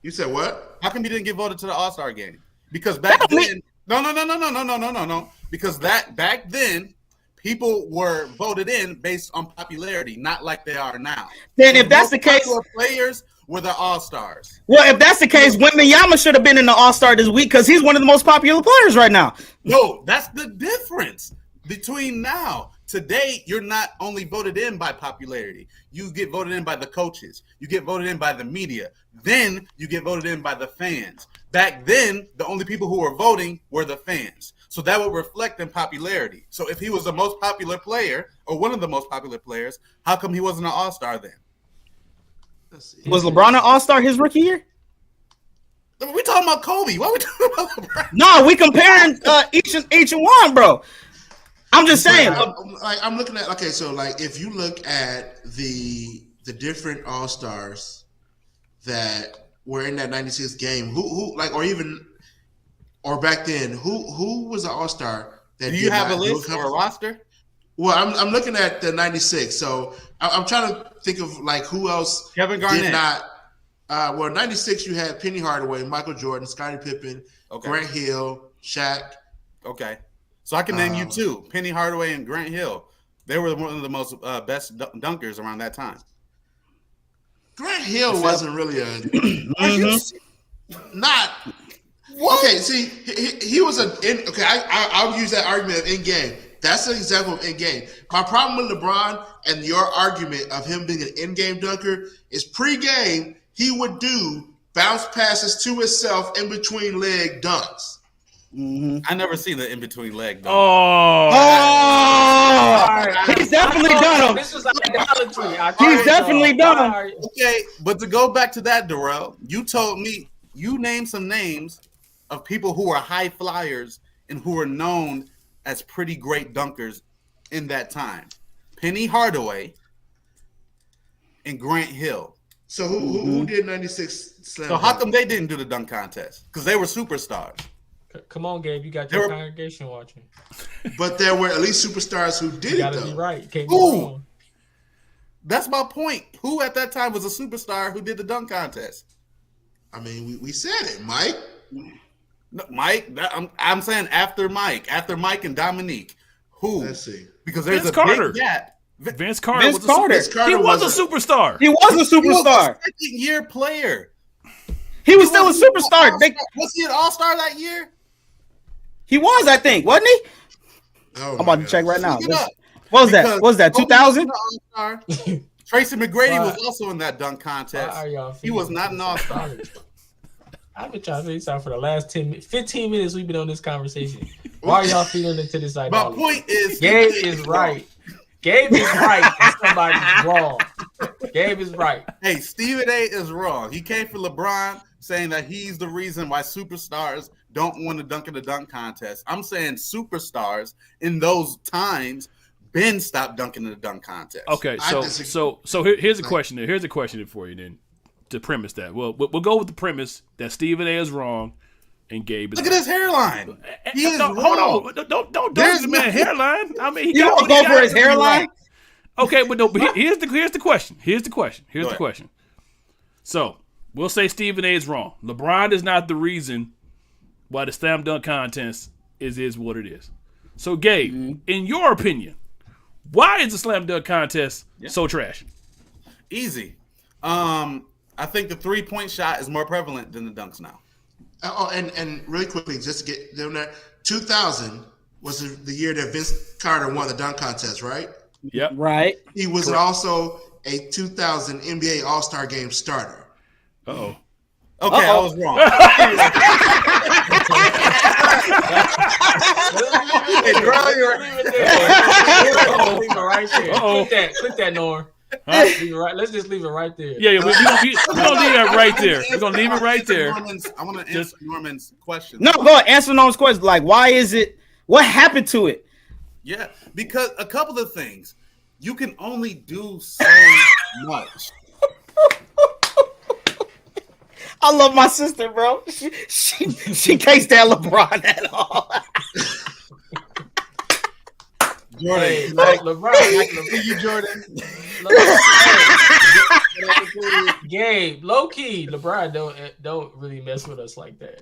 You said what? How come he didn't get voted to the All-Star game? Because back then, no. Because back then, people were voted in based on popularity, not like they are now. Then if that's the most case, popular players were the All-Stars. well, if that's the case, Wembanyama should have been in the All-Star this week because he's one of the most popular players right now. No, that's the difference between now. Today, you're not only voted in by popularity. You get voted in by the coaches. You get voted in by the media. Then you get voted in by the fans. Back then, the only people who were voting were the fans. So that would reflect in popularity. So if he was the most popular player or one of the most popular players, how come he wasn't an All-Star then? Let's see. Was LeBron an All-Star his rookie year? We're talking about Kobe. Why are we talking about LeBron? No, we comparing each and one, bro. I'm just saying. I'm looking at so like if you look at the different All Stars that were in that '96 game, who like or back then, who was an All Star that Do you have a list or a roster? Well, I'm looking at the '96, so I'm trying to think of like who else Kevin Garnett. did not. Well, '96 you had Penny Hardaway, Michael Jordan, Scottie Pippen, Okay. Grant Hill, Shaq. Okay. So I can name you two, Penny Hardaway and Grant Hill. They were one of the most best dunkers around that time. Grant Hill wasn't really not. What? Okay, see, he was I'll use that argument of in game. That's an example of in game. My problem with LeBron and your argument of him being an in game dunker is pre-game he would do bounce passes to himself in between leg dunks. I never seen the in between leg. Though. Oh, He's definitely done them. This is idolatry. He's definitely done them. Okay, but to go back to that, Darrell, you told me you named some names of people who are high flyers and who are known as pretty great dunkers in that time. Penny Hardaway and Grant Hill. So who did 96 slam? So how come they didn't do the dunk contest? Because they were superstars. Come on, Gabe. You got your congregation watching. But there were at least superstars who did You it got to though. be right. Can't be Ooh. wrong. That's my point. Who at that time was a superstar who did the dunk contest? I mean, we said it, Mike. No, Mike. I'm saying after Mike and Dominique. Who? Let's see. Because there's Vince a Carter. big gap. Vince Carter. Vince Carter. Vince Carter He was a wasn't- superstar. He was a He was superstar. a second-year player. He was still a superstar. Was he an all-star that year? He was, I think, wasn't he? Oh, I'm about to check right now. Look it up. What was that? Because What was that? Kobe 2000? wasn't an all-star. Tracy McGrady Why? was also in that dunk Why contest. are y'all He was not an all-star. I've been trying to figure this out for the last 15 minutes we've been on this conversation. Why are y'all feeding into this My idolatry? point is, Gabe is right. Gabe is right and somebody's wrong. Gabe is right. Hey, Stephen A. is wrong. He came for LeBron saying that he's the reason why superstars don't want to dunk in the dunk contest. I'm saying superstars in those times Ben stopped dunking in the dunk contest. Okay, I so disagree. here's a question. Here's a question for you then to premise that. Well, we'll go with the premise that Stephen A. is wrong and Gabe is Look at his hairline. He is Hold wrong. on. Don't There's the man no- hairline. I mean, he You got don't what he go for got. his hairline? Okay, but no. But here's the question. Here's the Go ahead. question. So we'll say Stephen A. is wrong. LeBron is not the reason why the slam dunk contest is what it is. So Gabe, in your opinion, why is the slam dunk contest so trash? Easy. I think the 3-point shot is more prevalent than the dunks now. Oh, and really quickly, just to get them there, 2000 was the year that Vince Carter won the dunk contest, right? Yep. Right. He was also a 2000 NBA All-Star Game starter. Uh-oh. Okay, I was wrong. Hey, girl, you're right there. Uh-oh. Click that, Norm. Huh? Leave it right. Let's just leave it right there. Yeah, we're gonna leave that right there. We're gonna leave it right there. I want to answer Norman's question. No, go ahead. Answer Norman's question. Like, why is it? What happened to it? Yeah, because a couple of things. You can only do so much. I love my sister, bro. She can't stand LeBron at all. Jordan, Hey, like LeBron, you, Jordan. Gabe, low key, LeBron don't really mess with us like that.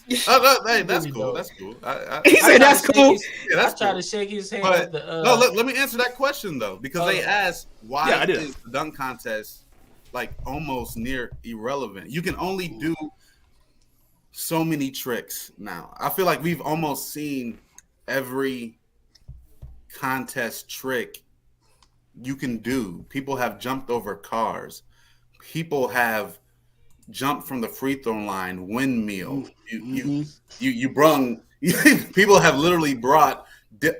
Hey, that's Really cool. don't. That's cool. He said that's cool. That's I try cool. to shake his hand. But At no, let me answer that question though, because they asked why Yeah, I did. is the dunk contest like almost near irrelevant. You can only do so many tricks now. I feel like we've almost seen every contest trick you can do. People have jumped over cars. People have jumped from the free throw line, windmill. You brung. People have literally brought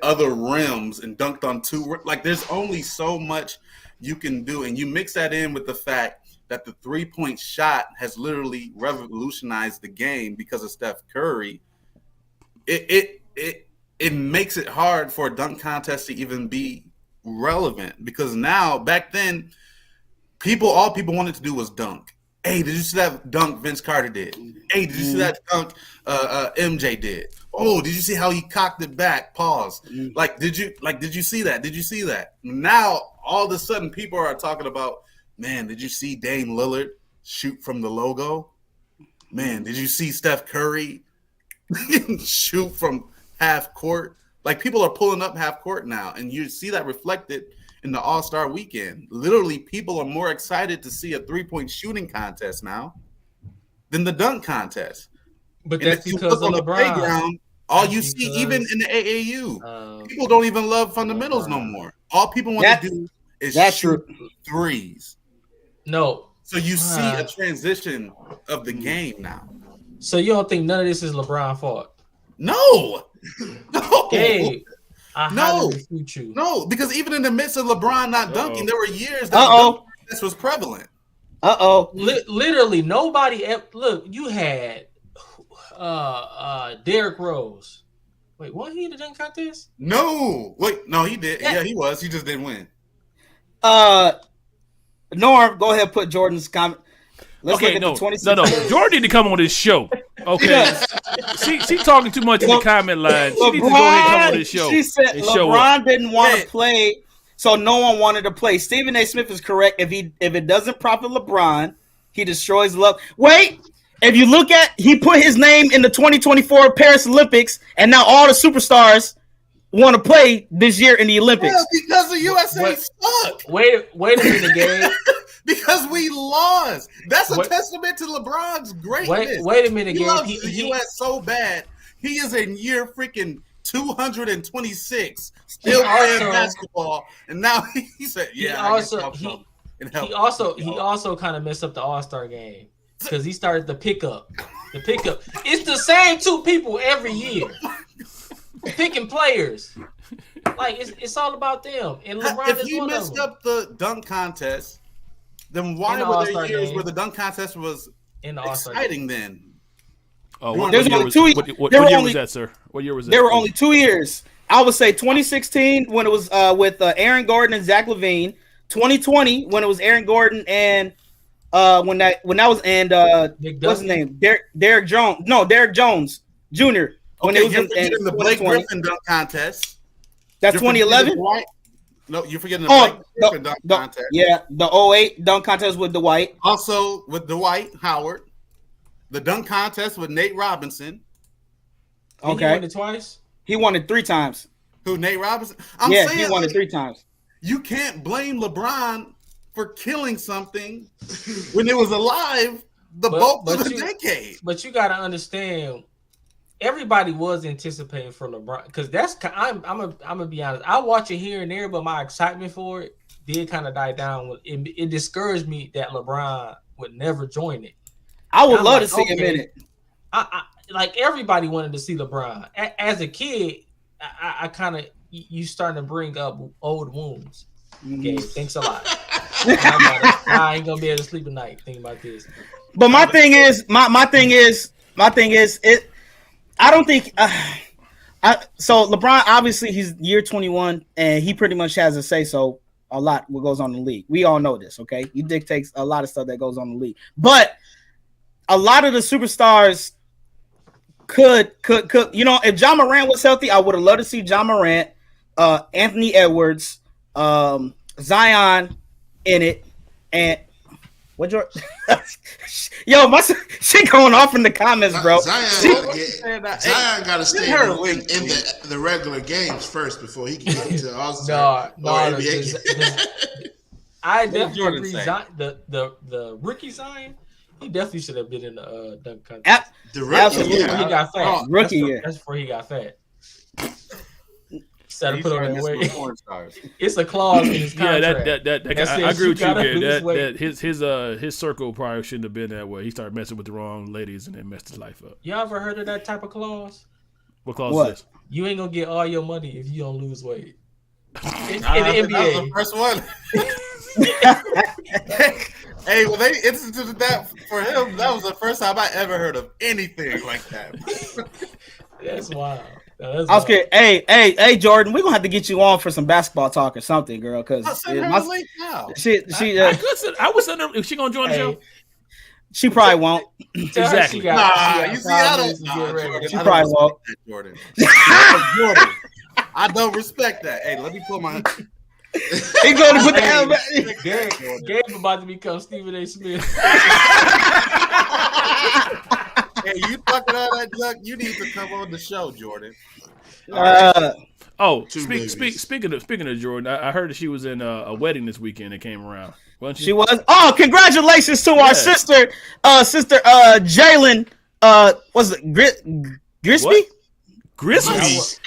other rims and dunked on two. Like, there's only so much you can do, and you mix that in with the fact that the 3-point shot has literally revolutionized the game because of Steph Curry. It makes it hard for a dunk contest to even be relevant, because now, back then, all people wanted to do was dunk. Hey, did you see that dunk Vince Carter did? Hey, did you see that dunk MJ did? Oh, did you see how he cocked it back? Pause. Like, did you see that? Did you see that? Now, all of a sudden, people are talking about, man, did you see Dame Lillard shoot from the logo? Man, did you see Steph Curry shoot from half court? Like, people are pulling up half court now, and you see that reflected in the All-Star weekend. Literally, people are more excited to see a 3-point shooting contest now than the dunk contest. But And that's if you because look of on the LeBron. playground, all you That's see, because, even in the AAU, people don't even love fundamentals no more. All people want to do is shoot threes. No. So you see a transition of the game now. So you don't think none of this is LeBron's fault? No. No. Gabe, I No. highly refute you. No, because even in the midst of LeBron not dunking, there were years that this was prevalent. Literally, nobody. Look, you had Derrick Rose. Wait, wasn't he in the dunk contest? No. Wait, no, he did. Yeah, he was. He just didn't win. Norm, go ahead and put Jordan's comment. Let's look at the 26. No. Jordan need to come on this show. Okay. She talking too much in the comment line. She needs to go ahead and come on this show. She said LeBron didn't want to play, so no one wanted to play. Stephen A. Smith is correct. If it doesn't profit LeBron, he destroys love. Wait, if you look at, he put his name in the 2024 Paris Olympics, and now all the superstars want to play this year in the Olympics. Yeah, because the USA suck. Wait a minute, Gabe. Because we lost. That's a testament to LeBron's greatness. Wait a minute, He Gabe. loves the U.S. so bad. He is in year freaking 226, still playing basketball, and now he said, "Yeah." He also kind of messed up the All-Star game because he started the pickup. It's the same two people every year picking players. Like it's all about them. And LeBron if is he one messed of them. up the dunk contest, then why the were there All-Star years game. where the dunk contest was In the All-Star exciting then? What There's year only was, two- what there were year only- was that, sir? What year was that? There were only 2 years. I would say 2016 when it was with Aaron Gordon and Zach LaVine. 2020 when it was Aaron Gordon and when that was what's his name? Derek Jones. No, Derek Jones Jr. When Okay, it was you're forgetting the Blake 2020. Griffin dunk contest. That's You're forgetting 2011. Dwight. No, you're forgetting the Blake Griffin dunk contest. Yeah, the 08 dunk contest with Dwight. Also with Dwight Howard, the dunk contest with Nate Robinson. And he won it twice. He won it 3 times. Who, Nate Robinson? He won it 3 times. You can't blame LeBron for killing something when it was alive the bulk of the decade. But you got to understand, everybody was anticipating for LeBron because I'm gonna be honest. I watch it here and there, but my excitement for it did kind of die down. It discouraged me that LeBron would never join it. I would love to see him in it. I like everybody wanted to see LeBron. As a kid, I kind of you starting to bring up old wounds. Okay, thanks a lot. I ain't gonna be able to sleep at night thinking about this. But my thing is, it. I don't think. So LeBron, obviously, he's year 21, and he pretty much has a say so a lot what goes on in the league. We all know this, okay? He dictates a lot of stuff that goes on in the league. But a lot of the superstars could if John Morant was healthy, I would have loved to see John Morant, Anthony Edwards, Zion in it, and what your yo, my shit going off in the comments, bro. Zion got to stay in the regular games first before he can get into All-Star or NBA. I definitely agree. The rookie Zion, he definitely should have been in the dunk contest. The rookie, he got fat. Rookie, that's before he got fat. Started put on that weight. It's a clause in his contract. I agree with you, Gary. His circle probably shouldn't have been that way. He started messing with the wrong ladies and then messed his life up. You ever heard of that type of clause? What clause is this? You ain't gonna get all your money if you don't lose weight. In the NBA. NBA. That was the first one. Hey, well, they instituted that for him. That was the first time I ever heard of anything like that. That's wild. I was scared. Hey, Jordan, we're gonna have to get you on for some basketball talk or something, girl. Because I was wondering if she gonna join the show. She probably won't. Exactly. She probably won't. Jordan. I don't respect that. Hey, let me put my. He's going to put the hell back. Gabe about to become Stephen A. Smith. Hey, you fucking all that junk. You need to come on the show, Jordan. Speaking of Jordan, I heard that she was in a wedding this weekend that came around. Wasn't she? She was. Oh, congratulations to our sister Jalen. Was it Grisby? Grisby? Grisby?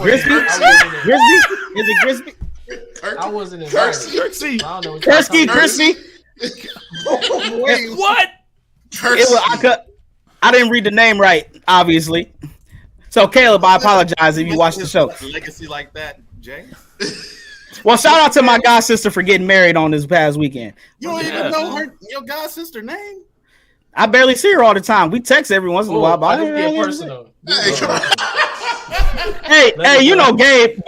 Is it Grisby? I wasn't invited. Kirsty. Kirsty. What? I didn't read the name right, obviously. So Caleb, I apologize if you watched the show. Legacy like that, Jay. Well, shout out to my god sister for getting married on this past weekend. You don't even know your god sister name. I barely see her all the time. We text every once in a while. But personal. Hey, you know Gabe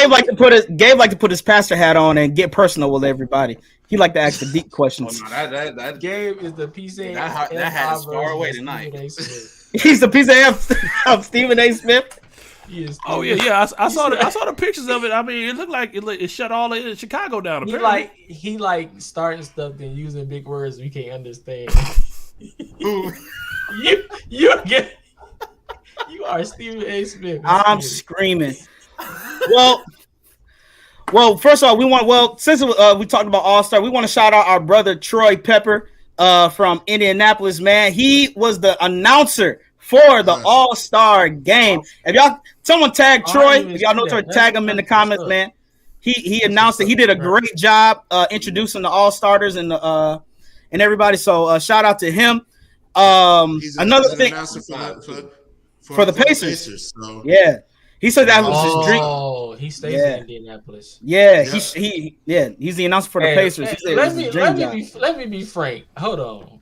like to put his pastor hat on and get personal with everybody. He like to ask the deep questions. Oh, no, that Gabe is the piece of that hat is far away tonight. He's the piece of Stephen A. Smith. Oh yeah. I saw the pictures of it. I mean, it looked like it shut all of Chicago down. Apparently. He starting stuff and using big words we can't understand. You are Stephen A. Smith. I'm screaming. Well, first of all, since we talked about All-Star, we want to shout out our brother Troy Pepper from Indianapolis, man. He was the announcer for the All-Star game. If someone tag Troy, if y'all know Troy, tag him in the comments, man. He announced it. He did a great job introducing the All-Starters and everybody. So shout out to him. He's another thing for the Pacers. So. Yeah. He said that was his dream. Oh, he stays in Indianapolis. Yeah, he's the announcer for the Pacers. Let me be frank. Hold on.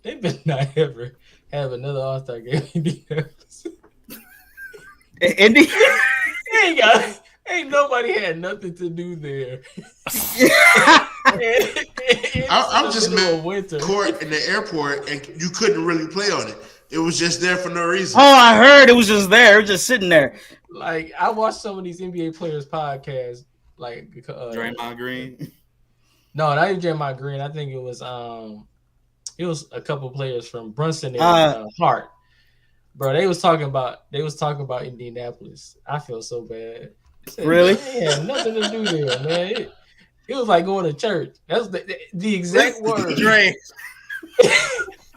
They better not ever have another All-Star game in Indianapolis. Ain't nobody had nothing to do there. I'm just winter court in the airport, and you couldn't really play on it. It was just there for no reason. Oh, I heard it was just there. It was just sitting there. Like, I watched some of these NBA players' podcasts. Like Draymond Green. No, not even Draymond Green. I think it was a couple players from Brunson and Hart. Bro, they was talking about Indianapolis. I feel so bad. Said, really? Man, nothing to do there, man. It was like going to church. That's the exact word. Dre.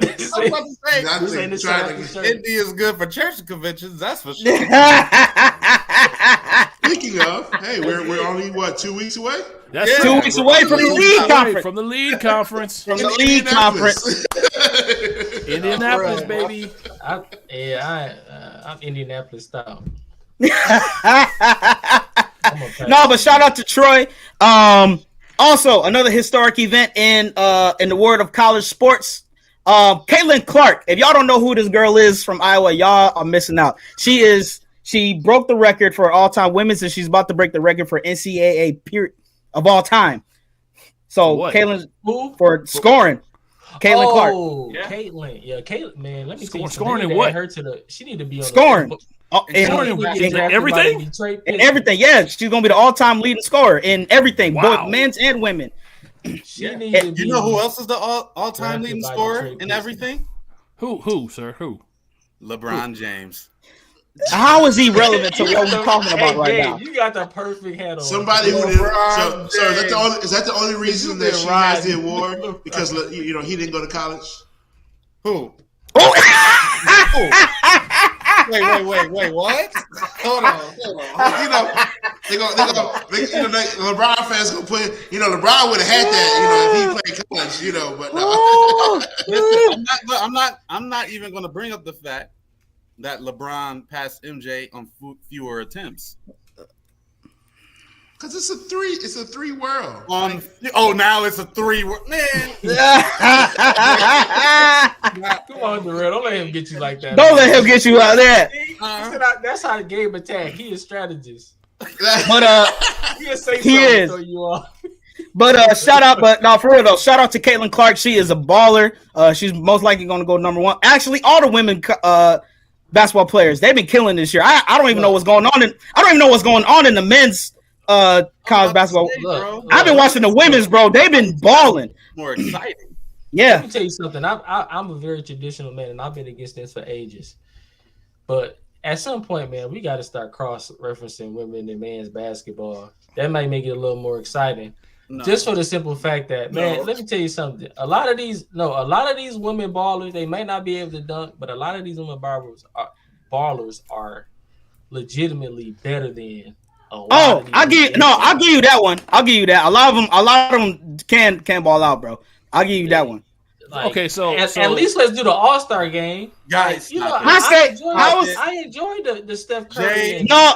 I'm about to say, Indy is good for church conventions. That's for sure. Speaking of, hey, we're only 2 weeks away. That's 2 weeks away from the league conference. From the league conference. From the league conference. Indianapolis, baby. I'm Indianapolis style. No, but shout out to Troy. Also, another historic event in the world of college sports. Caitlin Clark. If y'all don't know who this girl is from Iowa, y'all are missing out. She broke the record for all-time women's, and she's about to break the record for NCAA period of all time. So Caitlin for scoring. Caitlin Clark. Oh, yeah. Caitlin, man, let me see. Scoring in what? She need to be on scoring. Everything? Everything, yeah. She's going to be the all-time leading scorer in everything, both men's and women. You know who else is the all-time leading scorer in everything? Who, sir? Who? LeBron James. How is he relevant to what we're talking about right now? You got the perfect handle. Somebody who didn't. So is that the only reason that she has the award? Because he didn't go to college. Who? Oh. Wait! What? Hold on. LeBron fans gonna put. LeBron would have had that. If he played college. But no. Listen, I'm not even gonna bring up the fact that LeBron passed MJ on fewer attempts. Because it's a three world. Now it's a 3 world. Man. Come on, Darrell. Don't let him get you like that. Don't let him get you out there. That's how the game attack. He is strategist. But he is. But shout out, but no, for real though, shout out to Caitlin Clark. She is a baller. She's most likely going to go number 1. Actually, all the women basketball players, they've been killing this year. I don't even know what's going on. I don't even know what's going on in the men's college basketball. I've been watching the women's, bro. They've been balling. More exciting. Yeah. Let me tell you something. I'm a very traditional man, and I've been against this for ages. But at some point, man, we got to start cross-referencing women and men's basketball. That might make it a little more exciting. No. Just for the simple fact that, man, let me tell you something. A lot of these women ballers, they may not be able to dunk, but a lot of these women ballers are legitimately better than. I'll give you that one. I'll give you that. A lot of them can ball out, bro. I'll give you that one. Okay, so at least let's do the All-Star game, guys. I enjoyed the Steph Curry. No.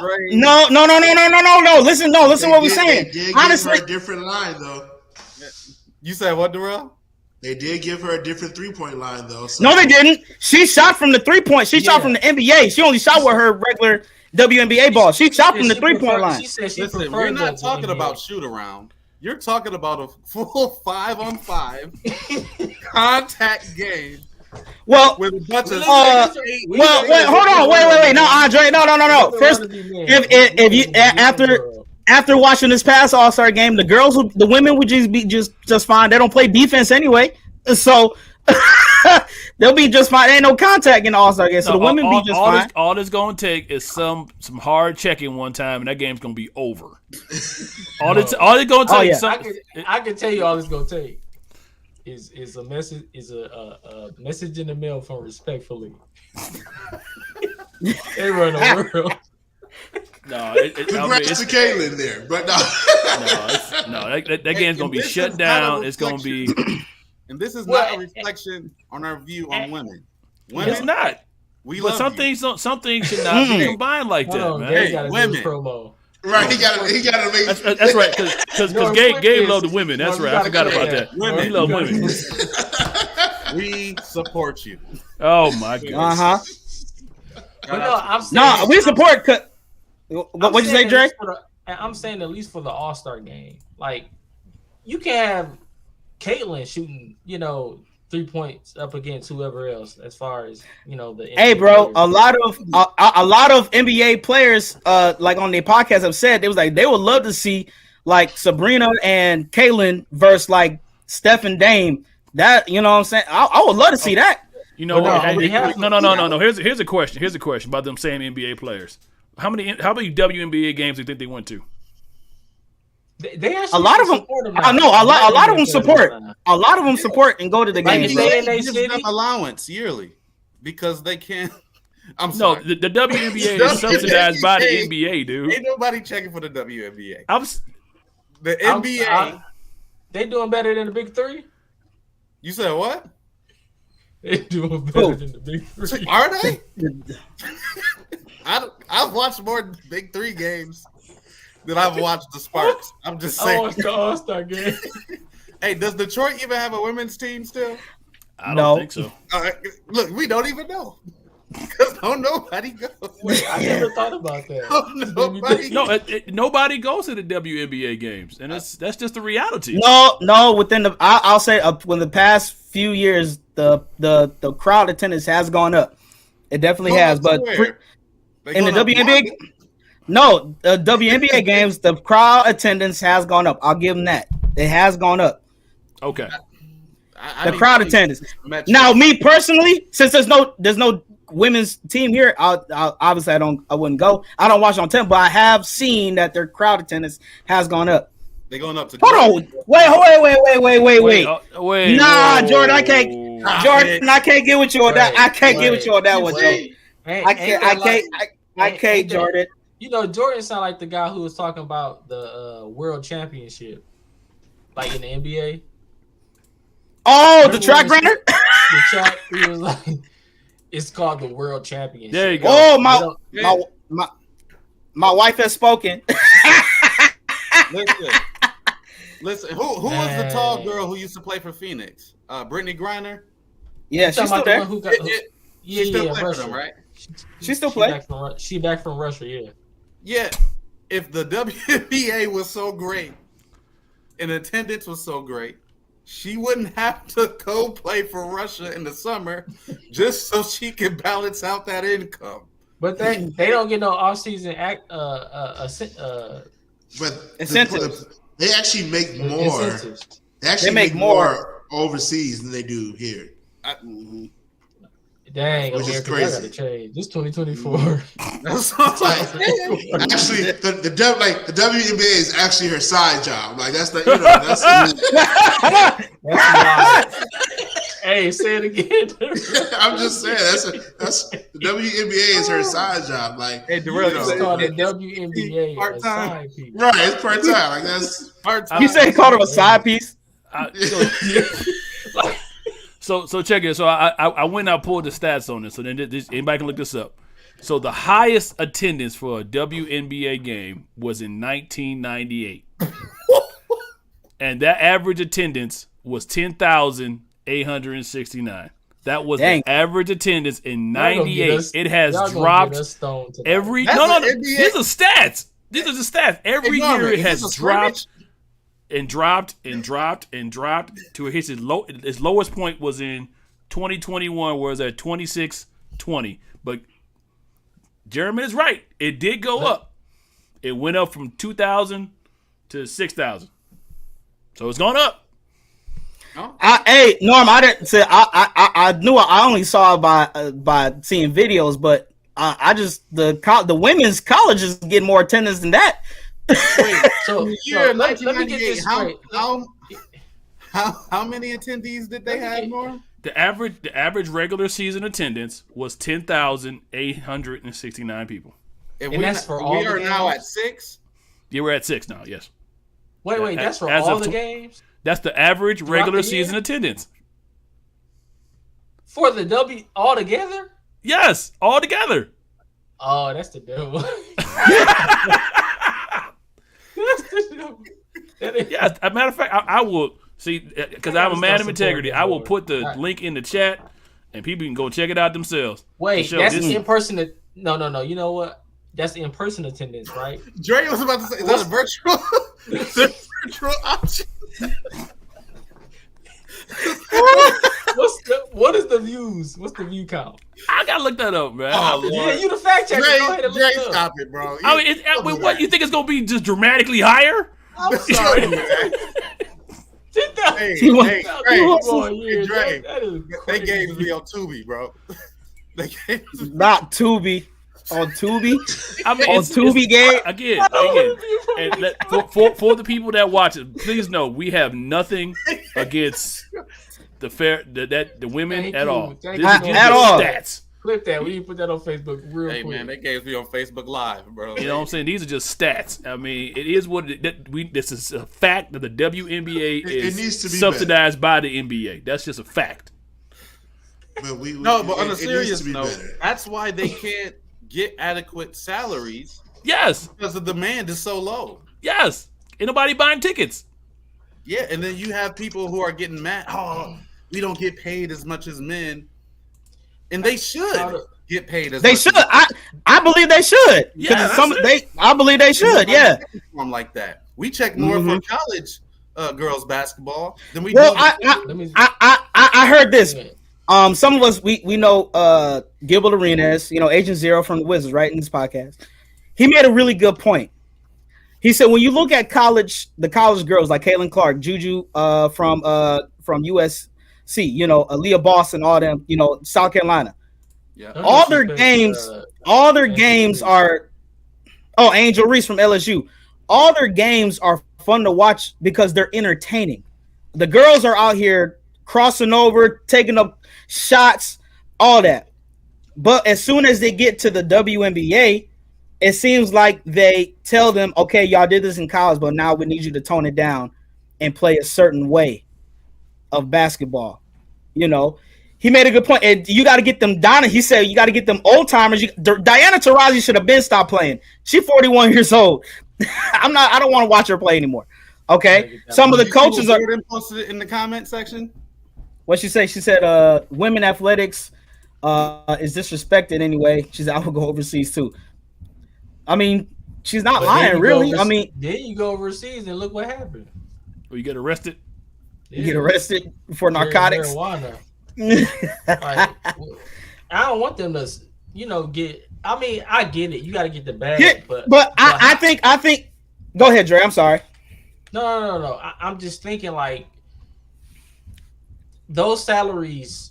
Listen what we're saying. Honestly, a different line though. You said what, Darrell? They did give her a different 3-point line though. So. No, they didn't. She shot from the 3-point. She shot from the NBA. She only shot with her regular WNBA ball. She shot from the 3-point line. She said she Listen, we're not talking about shoot around. You're talking about a full 5-on-5 contact game. Well, with a bunch of wait, hold on, wait. No, Andre, no. First, if you after watching this past All-Star game, the women would just be just fine. They don't play defense anyway, so they'll be just fine. There ain't no contact in the All-Star game, so the women be just fine. All it's gonna take is some hard checking one time, and that game's gonna be over. All it's gonna take. I can tell you all it's gonna take is a message a message in the mail from Respectfully. Everyone in the world. No, congrats to Caitlin there, but that game's gonna be shut down. It's gonna be. And this is not a reflection on our view on women. It's not. But some things should not be combined like that, man. Hey, women. Promo. Right, he got to make. That's right, because Gabe loved the women. That's right. I forgot about that. Women. He loved women. We support you. Oh my god. But no, I'm saying, we support. What'd you say, Dre? I'm saying at least for the All-Star game, like you can have Caitlin shooting, 3 points up against whoever else, as far as the. NBA hey, bro, players. a lot of NBA players, like on their podcast, have said they would love to see like Sabrina and Caitlin versus like Steph and Dame. That what I'm saying. I would love to see that. No. Here's a question. Here's a question about them same NBA players. How many WNBA games do you think they went to? They a lot of them. I know a lot of them support. A lot of them support and go to the games. They give them allowance yearly because they can't. I'm sorry. No, the WNBA is subsidized by the NBA, dude. Ain't nobody checking for the WNBA. The NBA. They doing better than the Big Three. You said what? They doing better than the Big Three. Are they? I've watched more Big Three games that I've watched the Sparks. I'm just I saying. watched the All-Star game. Hey, does Detroit even have a women's team still? I No. don't think so. Look, we don't even know because don't nobody go. Wait, I never thought about that. Don't nobody. No, nobody goes to the WNBA games, and that's just the reality. No. Within the, I'll say, when the past few years, the crowd attendance has gone up. It definitely has, but Where? They in the going up WNBA, more? no, the WNBA games, the crowd attendance has gone up. I'll give them that. It has gone up. Okay. I The need crowd to see attendance. this match. Now, me personally, since there's no women's team here, I'll obviously I wouldn't go. I don't watch on 10, but I have seen that their crowd attendance has gone up. They going up to. Hold on, wait. Wait. Nah, whoa. Jordan, I can't. Jordan, I can't get with you on that. I can't get with you on that one, Joe. I can't, Jordan. You know, Jordan sound like the guy who was talking about the World Championship, like in the NBA. Oh, the track runner. The track, he was like, it's called the World Championship. There you go. Oh, my wife has spoken. Listen. Who was the tall girl who used to play for Phoenix? Brittany Griner. Yeah, she's still there. She still plays for Russia. them, right? She still play. She back from Russia, yeah. Yeah. If the WNBA was so great and attendance was so great, she wouldn't have to go play for Russia in the summer just so she can balance out that income. But they don't get no off-season But Incentives. they actually make more. incentives. They actually make make more overseas than they do here. Dang, Which is America, crazy. I gotta change. This 2024. That's all I'm saying. Actually, the WNBA is actually her side job. Like that's the that's That's wild. Hey, say it again. I'm just saying that's the WNBA is her side job. Like Hey, Darrell, you know, It's called the WNBA. Part-time. Side piece. right, it's part time. Like that's You say he called him a side piece? So check it. So I went and I pulled the stats on this. So then anybody can look this up. So the highest attendance for a WNBA game was in 1998, and that average attendance was 10,869. That was Dang. the average attendance in Y'all gonna get 98. us- It has y'all gonna dropped get us stoned tonight. every. That's No. the NBA. These are stats. These are the stats. Every Hey, Norman, year it is has this a dropped scrimmage? and dropped and dropped and dropped to its lowest point was in 2021, where it was at 2620. But Jeremy is right. It did go up. It went up from 2,000 to 6,000. So it's gone up. Hey, Norm, I didn't say I knew I only saw it by seeing videos, but I just the women's colleges get more attendance than that. So, Year let me get this 1998. straight. How many attendees did they have, Norm? The average regular season attendance was 10,869 people. And that's for all we the are now games? at 6. Yeah, we're at 6 now. Yes, Wait, that's for As all of the tw- games? that's the average Throughout regular the year? season attendance. For the W all together? Yes, all together. Oh, that's the devil. That is- Yeah, as a matter of fact, I will see because I'm a man of integrity. I will put the link in the chat, and people can go check it out themselves. Wait, Show that's this- in person. No. You know what? That's in person attendance, right? Dre was about to say, is that a virtual? Is that a virtual option? What is the views? What's the view count? I gotta look that up, man. Oh, Yeah, Lord. you the fact checker. Go ahead and Dre, look it up. stop it, bro. I mean, what you think it's gonna be just dramatically higher? I'm sorry, man. Sit down. Hey, He wants- hey, Come Dre, on, yeah, hey, Dre, that is they crazy. gave me on Tubi, bro. They gave me. Not Tubi. On Tubi? I mean, On Tubi game? again, and for the people that watch it, please know we have nothing against the women Thank at you. all. Thank This you. is just At all. stats. Clip that. We need to put that on Facebook real Hey, quick. man, they gave me on Facebook Live, bro. You know what I'm saying? These are just stats. I mean, it is what this is a fact that the WNBA It is needs to be subsidized by the NBA. That's just a fact. but No, but on a it needs serious to be note, better. that's why they can't get adequate salaries Yes. because the demand is so low. Yes. Ain't nobody buying tickets. Yeah, and then you have people who are getting mad. Oh, we don't get paid as much as men, and they should get paid as They much should. as I believe they should. Yeah, I believe they should. Yeah. I'm like that. We check more for college girls basketball than we Well, do. I heard this. Some of us we know Gilbert Arenas, Agent Zero from the Wizards, right, in this podcast. He made a really good point. He said when you look at the college girls like Caitlin Clark, Juju from USC, Aaliyah Boston, all them, South Carolina. Yeah. All their games are Angel Reese from LSU. All their games are fun to watch because they're entertaining. The girls are out here crossing over, taking up shots, all that. But as soon as they get to the WNBA, it seems like they tell them, okay, y'all did this in college, but now we need you to tone it down and play a certain way of basketball. He made a good point. And you got to get them he said you got to get them old timers. Diana Taurasi should have been stopped playing. She's 41 years old. I don't want to watch her play anymore. Okay. Some of the coaches are posted it in the comment section. What she say? She said, women athletics is disrespected anyway. She said, I will go overseas too. I mean, she's not lying, really. Then you go overseas and look what happened. Or you get arrested. You get arrested for narcotics. Marijuana. I don't want them to, get. I mean, I get it. You got to get the bag, yeah, but I think. Go ahead, Dre. I'm sorry. No. I'm just thinking like those salaries.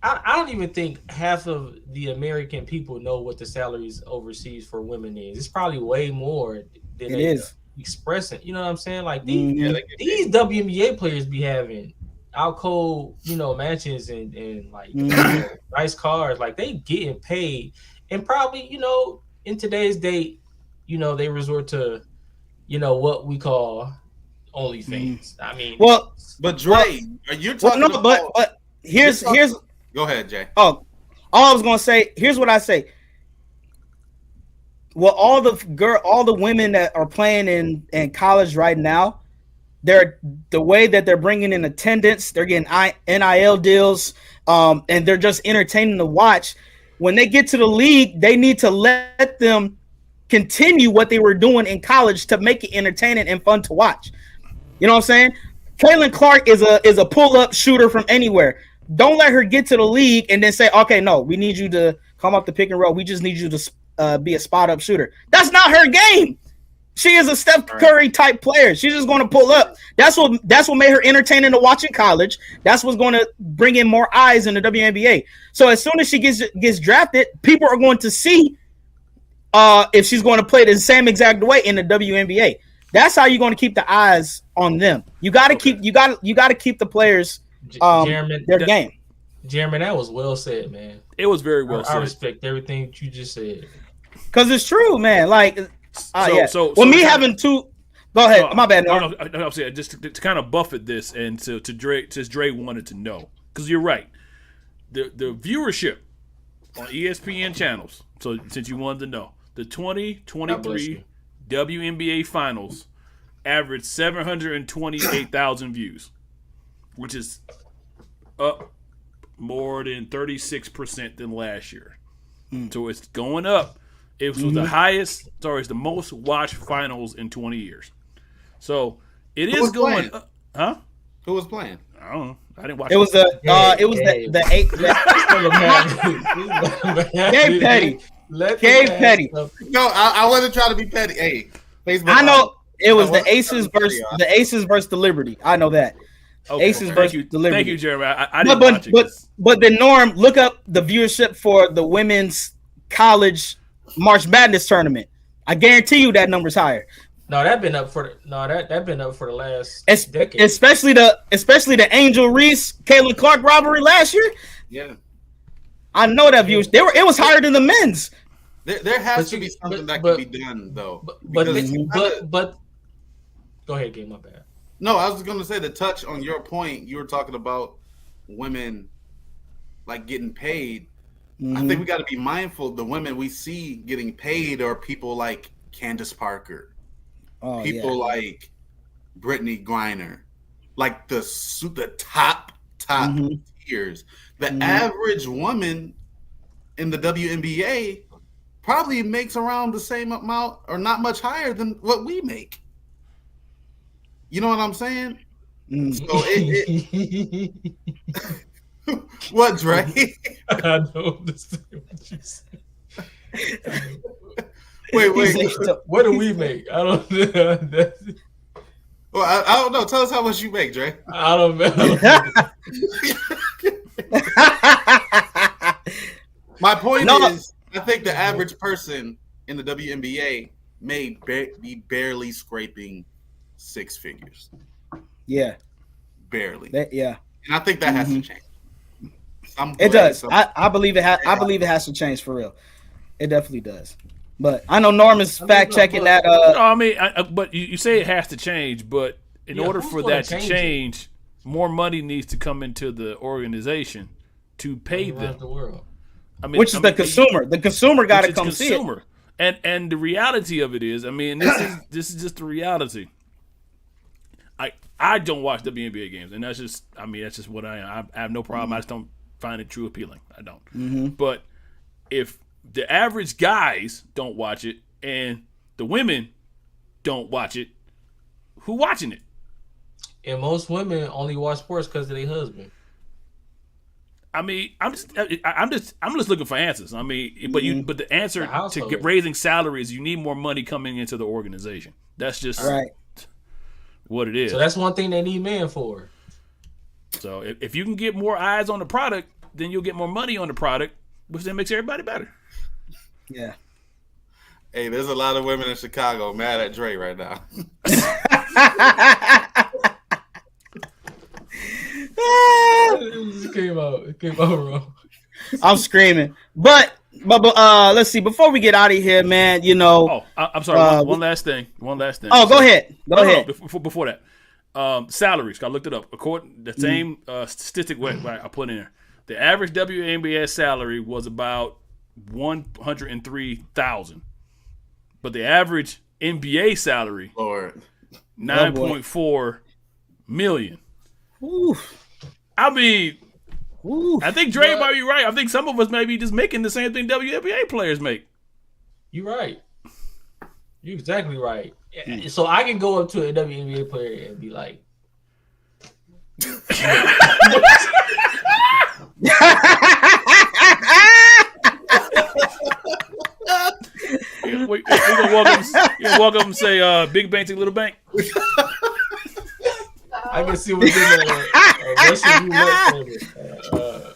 I don't even think half of the American people know what the salaries overseas for women is. It's probably way more than they expressing. You know what I'm saying? Like these WNBA players be having out cold, mansions and like nice cars. Like they getting paid, and probably in today's date, they resort to what we call OnlyFans. I mean, but Dre, are you talking about? But here's. Go ahead, Jay. Oh, all I was gonna say. Here's what I say. Well, all the women that are playing in college right now, the way that they're bringing in attendance, they're getting NIL deals, and they're just entertaining to watch. When they get to the league, they need to let them continue what they were doing in college to make it entertaining and fun to watch. You know what I'm saying? Caitlin Clark is a pull-up shooter from anywhere. Don't let her get to the league and then say, okay, no, we need you to come up the pick and roll. We just need you to be a spot-up shooter. That's not her game. She is a Steph Curry type player. She's just going to pull up. That's what made her entertaining to watch in college. That's what's going to bring in more eyes in the WNBA. So as soon as she gets drafted, people are going to see if she's going to play the same exact way in the WNBA. That's how you're going to keep the eyes on them. You got to keep the players their game. Jeremy, that was well said, man. It was very well said. I respect everything you just said. Because it's true, man. Like, so having two. Go ahead. My bad. No, I'm saying just to kind of buffet this, and to Dre, since Dre wanted to know, because you're right, the viewership on ESPN channels. So since you wanted to know, the 2023 WNBA Finals averaged 728,000 views, which is up more than 36% than last year. So it's going up. It was the most watched finals in 20 years. So it is going up. Huh? Who was playing? I don't know. I didn't watch it. Was the eight. Gabe Petty. Gabe Petty. No, I wasn't trying to be petty. Hey, Facebook. I know it was the Aces versus the Liberty. I know that. Okay. Aces versus the Liberty. Thank you, Jeremy. I didn't watch it. But the norm, look up the viewership for the women's college March Madness tournament. I guarantee you that number's higher. No, that been up for the last decade. Especially the Angel Reese Caitlin Clark rivalry last year. Yeah, I know that views. It was higher than the men's. There has to be something that can be done though. But go ahead, Gabe. My bad. No, I was going to say, to touch on your point, you were talking about women like getting paid. I think we got to be mindful. The women we see getting paid are people like Candace Parker, Oh, people yeah. like Brittany Griner, like the top Mhm. tiers. The Mhm. average woman in the WNBA probably makes around the same amount or not much higher than what we make. You know what I'm saying? Mm. So what, Dre? I don't understand what you said. wait. What do we make? I don't know. Well, I don't know. Tell us how much you make, Dre. I don't know. My point No. is, I think the average person in the WNBA may be barely scraping six figures. Yeah. Barely. Yeah. And I think that has to Mhm. change. It does. I believe it has. I believe it has to change for real. It definitely does. But I know Norman's fact checking that. No, I mean, but you say it has to change, but in Yeah, order who's for gonna that to change change, more money needs to come into the organization to pay Around them. the world. I mean, which is the consumer. The consumer got to which is come see it. consumer. And the reality of it is, I mean, this is just the reality. I don't watch WNBA games, and that's just what I am. I have no problem. I just don't find it true appealing. I don't. Mm-hmm. But if the average guys don't watch it and the women don't watch it, who watching it? And most women only watch sports because of their husband. I mean, I'm just looking for answers. I mean, but the answer The to household. get raising salaries, you need more money coming into the organization. That's just Right. what it is. So that's one thing they need men for. So if you can get more eyes on the product, then you'll get more money on the product, which then makes everybody better. Yeah. Hey, there's a lot of women in Chicago mad at Dre right now. It came out wrong. I'm screaming. But let's see. Before we get out of here, man, you know. Oh, I'm sorry. One last thing. Oh, go ahead. Go ahead. Before that, salaries. I looked it up. According the same statistic I put in there, the average WNBA salary was about $103,000, but the average NBA salary Lord. $9.4 million. Oof. I mean, Oof. I think Dre might be right. I think some of us may be just making the same thing WNBA players make. You're right. You're exactly right. So I can go up to a WNBA player and be like, We gonna walk up and say, "Big bank to little bank." I can see what's in there. Russian roulette table.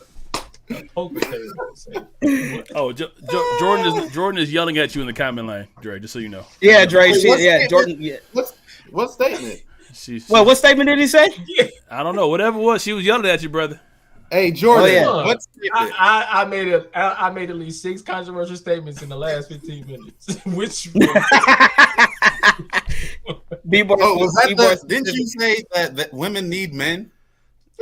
Poker table. Oh, Jordan is yelling at you in the comment line, Dre. Just so you know. Yeah, Dre. Wait, Jordan. Yeah. What statement? Well, what statement did he say? I don't know. Whatever it was, she was yelling at you, brother. Hey, Jordan. Oh, yeah. What statement? I made at least 6 controversial statements in the last 15 minutes. Which B-boy. was that B-boy didn't you say that women need men?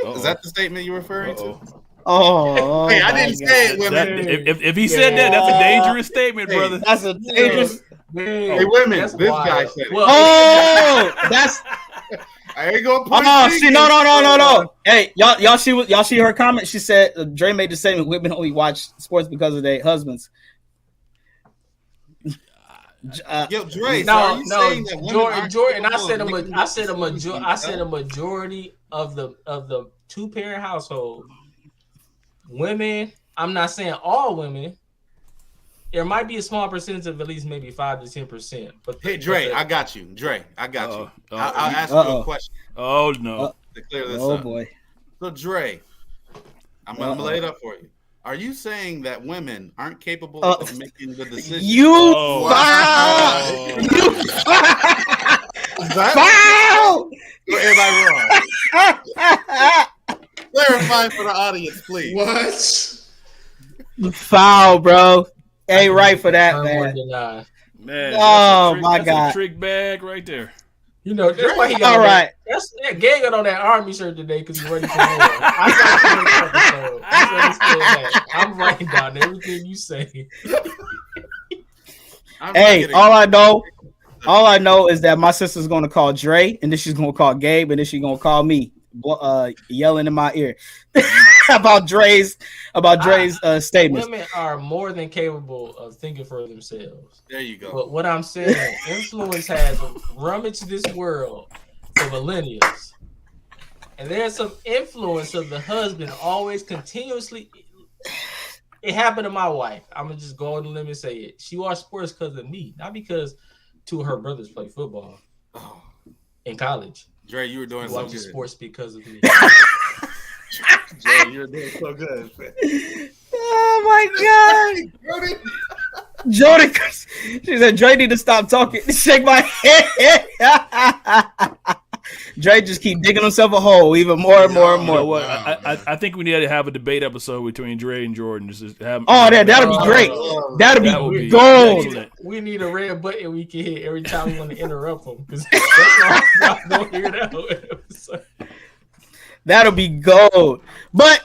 Uh-oh. Is that the statement you're referring to? Oh, Hey, I my didn't God. say it, women. If he said that, that's a dangerous statement, Hey. brother. That's a dangerous. Hey, women, That's this wild. guy said it. Well, Oh, that's. I ain't gonna point Oh, see, fingers. no. Hey, y'all see her comment? She said Dre made the statement: women only watch sports because of their husbands. Yo, Dre, so are you saying that women aren't Jordan. I capable said of making I said a decisions? majority of the 2-parent household women. I'm not saying all women. There might be a small percentage of at least maybe 5 to 10%. But Hey, Dre, I got you. Dre, I got you. Uh-oh. I'll ask you a question Oh no. to clear this Oh up. boy. So, Dre, I'm Uh-oh. gonna lay it up for you. Are you saying that women aren't capable of making the decision? You Oh. foul! Oh. You Is that foul! or am I wrong? Clarify for the audience, please. What? Foul, bro. Ain't right for that, I'm man. more than I. Man, Oh, my that's God. a trick bag right there. You know, that's why he got All on right. that Gang got on that army shirt today because he's ready for war. I got you on this episode. Just understand that. I'm writing down everything you say. Hey, all I know is that my sister's gonna call Dre, and then she's gonna call Gabe, and then she's gonna call me, yelling in my ear about Dre's statements. Women are more than capable of thinking for themselves. There you go. But what I'm saying, influence has rummaged this world for millennials. And there's some influence of the husband always continuously. It happened to my wife. I'm going to just go on the limb and say it. She watched sports because of me, not because two of her brothers play football in college. Dre, you were doing she so watches good. sports because of me. Dre, you were doing so good. Oh my God. Jordan, she said, Dre need to stop talking. Shake my head. Dre just keep digging himself a hole even more and more and more. You know what? I think we need to have a debate episode between Dre and Jordan. Just have, that'll be great. That'll be gold. We need a red button we can hit every time we want to interrupt them. Because that's all don't hear that episode. That'll be gold. But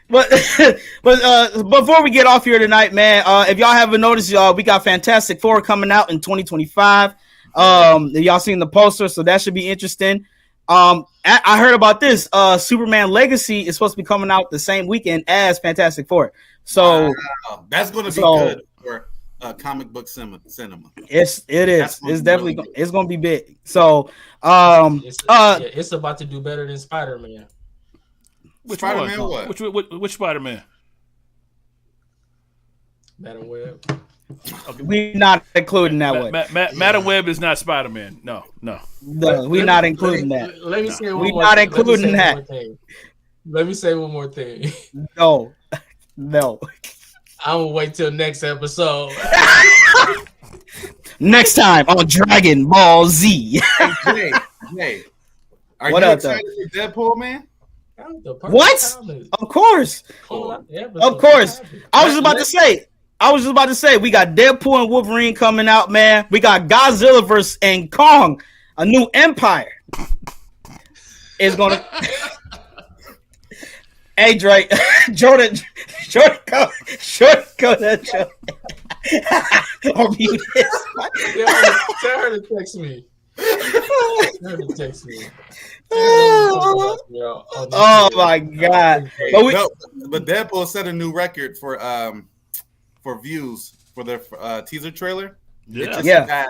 before we get off here tonight, man, if y'all haven't noticed, y'all, we got Fantastic Four coming out in 2025. Y'all seen the poster, so that should be interesting. I heard about this. Superman Legacy is supposed to be coming out the same weekend as Fantastic Four. So that's going to be good for comic book cinema. It is. It's definitely really it's going to be big. So it's about to do better than Spider-Man. Which Spider-Man one? What? Which Spider-Man? Madam Web. Okay. We're not including that one. Madam Web is not Spider-Man. No, we're not including that. Let me say one we're more not thing. including that. Let me say one more thing. No. I'm gonna wait till next episode. Next time on Dragon Ball Z. Hey, are what you up, excited for Deadpool, man? What? Of course. Of course. I was just about to say we got Deadpool and Wolverine coming out, man. We got Godzilla vs. and Kong, a new empire. Is gonna. Hey, Drake, Jordan, go that show. Or mute this. Tell her to text me. Oh my God! But Deadpool set a new record for views for their teaser trailer. Yeah.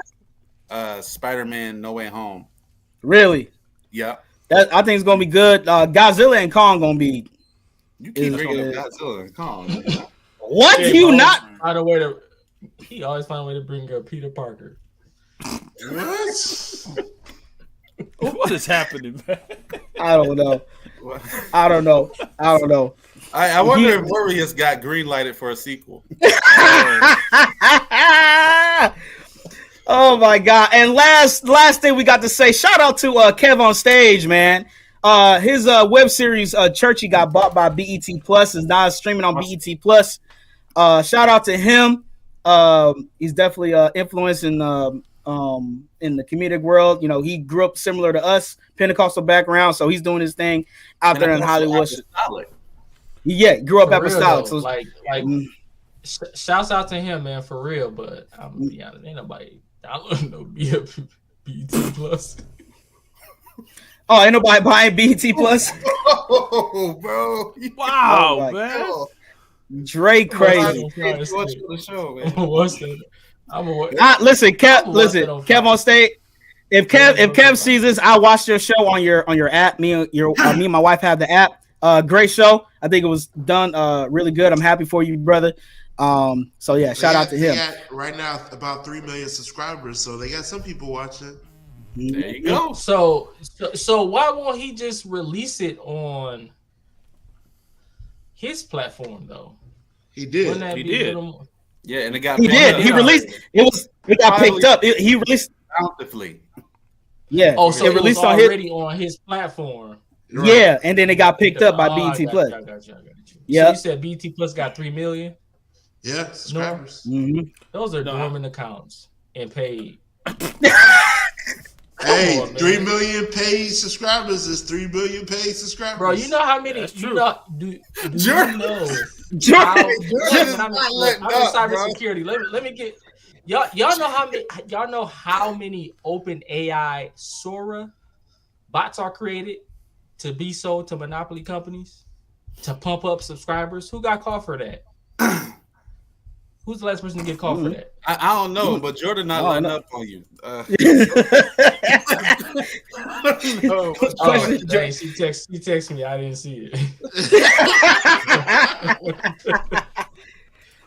Spider-Man: No Way Home. Really? Yeah. I think it's gonna be good. Godzilla and Kong gonna be. You keep bringing up Godzilla and Kong. What? Hey, you not? Find a way to. He always find a way to bring up Peter Parker. What is happening, man? I don't know. I wonder if Morbius got green lighted for a sequel. Oh my God! And last thing we got to say, shout out to Kev on Stage, man. His web series Churchy got bought by BET Plus, is now streaming on BET Plus. Shout out to him. He's definitely influencing in the comedic world. You know, he grew up similar to us, Pentecostal background, so he's doing his thing out there in Hollywood. Yeah, grew up apostolic. So shouts out to him, man, for real. But I'm gonna be honest, ain't nobody downloading no BET Plus. Oh, ain't nobody buying BET Plus? Oh, bro! Wow, man. Dre crazy. What's that? Listen, Kev on Stage. If Kev sees this, I watched your show on your app. Me and my wife have the app. Great show. I think it was done really good. I'm happy for you, brother. So yeah, shout out to him. Right now, about 3 million subscribers, so they got some people watching. There you go. So why won't he just release it on his platform though? He did. He did. Yeah, and it got. He did. He released. It got picked up. He released bountifully. Yeah. Oh, so it released was already on his platform. Right. Yeah, and then it got picked up by BET Plus. Yeah. So you said BET Plus got 3 million. Yeah, subscribers. Mm-hmm. Those are dormant accounts and paid. Hey, 3 million paid subscribers is 3 million paid subscribers. Bro, you know how many? That's you true. know, do you know? Jordan I'm in cybersecurity. Let me get. Y'all know how many open AI Sora bots are created to be sold to monopoly companies to pump up subscribers? Who got caught for that? Who's the last person to get caught for that? I don't know, but Jordan not letting up on you. Oh, dang, she texted me. I didn't see it.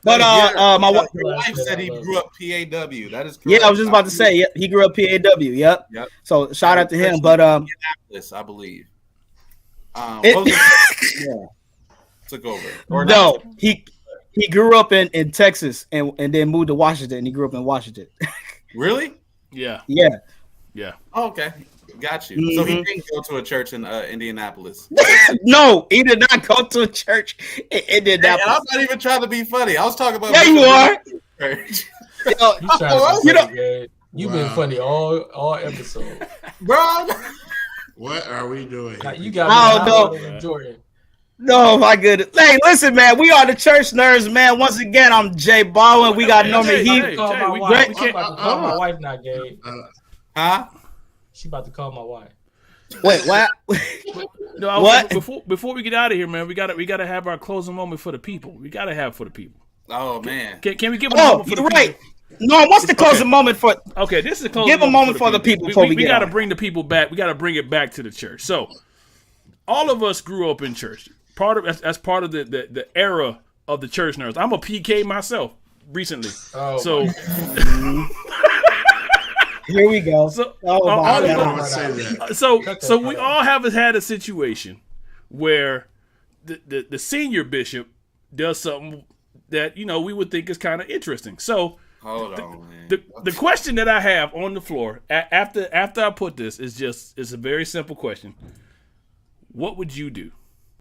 But my wife, Your wife said he grew up PAW. That is correct. yeah, I was just about to say, yep, he grew up PAW. Yep. So shout out to him. But Indianapolis, I believe. Took over. Or no, he grew up in Texas and then moved to Washington. He grew up in Washington. Really? Yeah. Yeah. Oh, okay. Got you. So he didn't go to a church in Indianapolis. No, he did not go to a church in Indianapolis. And I'm not even trying to be funny. I was talking about. Yeah, you are. Church. You've been funny all episode, Bro. What are we doing? You got me Jordan. No, my goodness. Hey, listen, man. We are the church nerds, man. Once again, I'm Jay Baldwin. We got Norman Heath. I'm about to call my wife now, Gabe. Huh? She about to call my wife. Wait, what? No, what? Before we get out of here, man, we gotta have our closing moment for the people. We gotta have for the people. Oh man. Can we give a moment for the people? Right. No, what's the closing moment for? Okay, this is the closing Give a moment for the people before we get gotta on. bring the people back. We gotta bring it back to the church. So, all of us grew up in church. As part of the era of the church nerds. I'm a PK myself recently. Oh, so here we go. So, So we all have had a situation where the senior bishop does something that we would think is kind of interesting. So hold on, man. The question that I have on the floor after I put this is a very simple question. What would you do?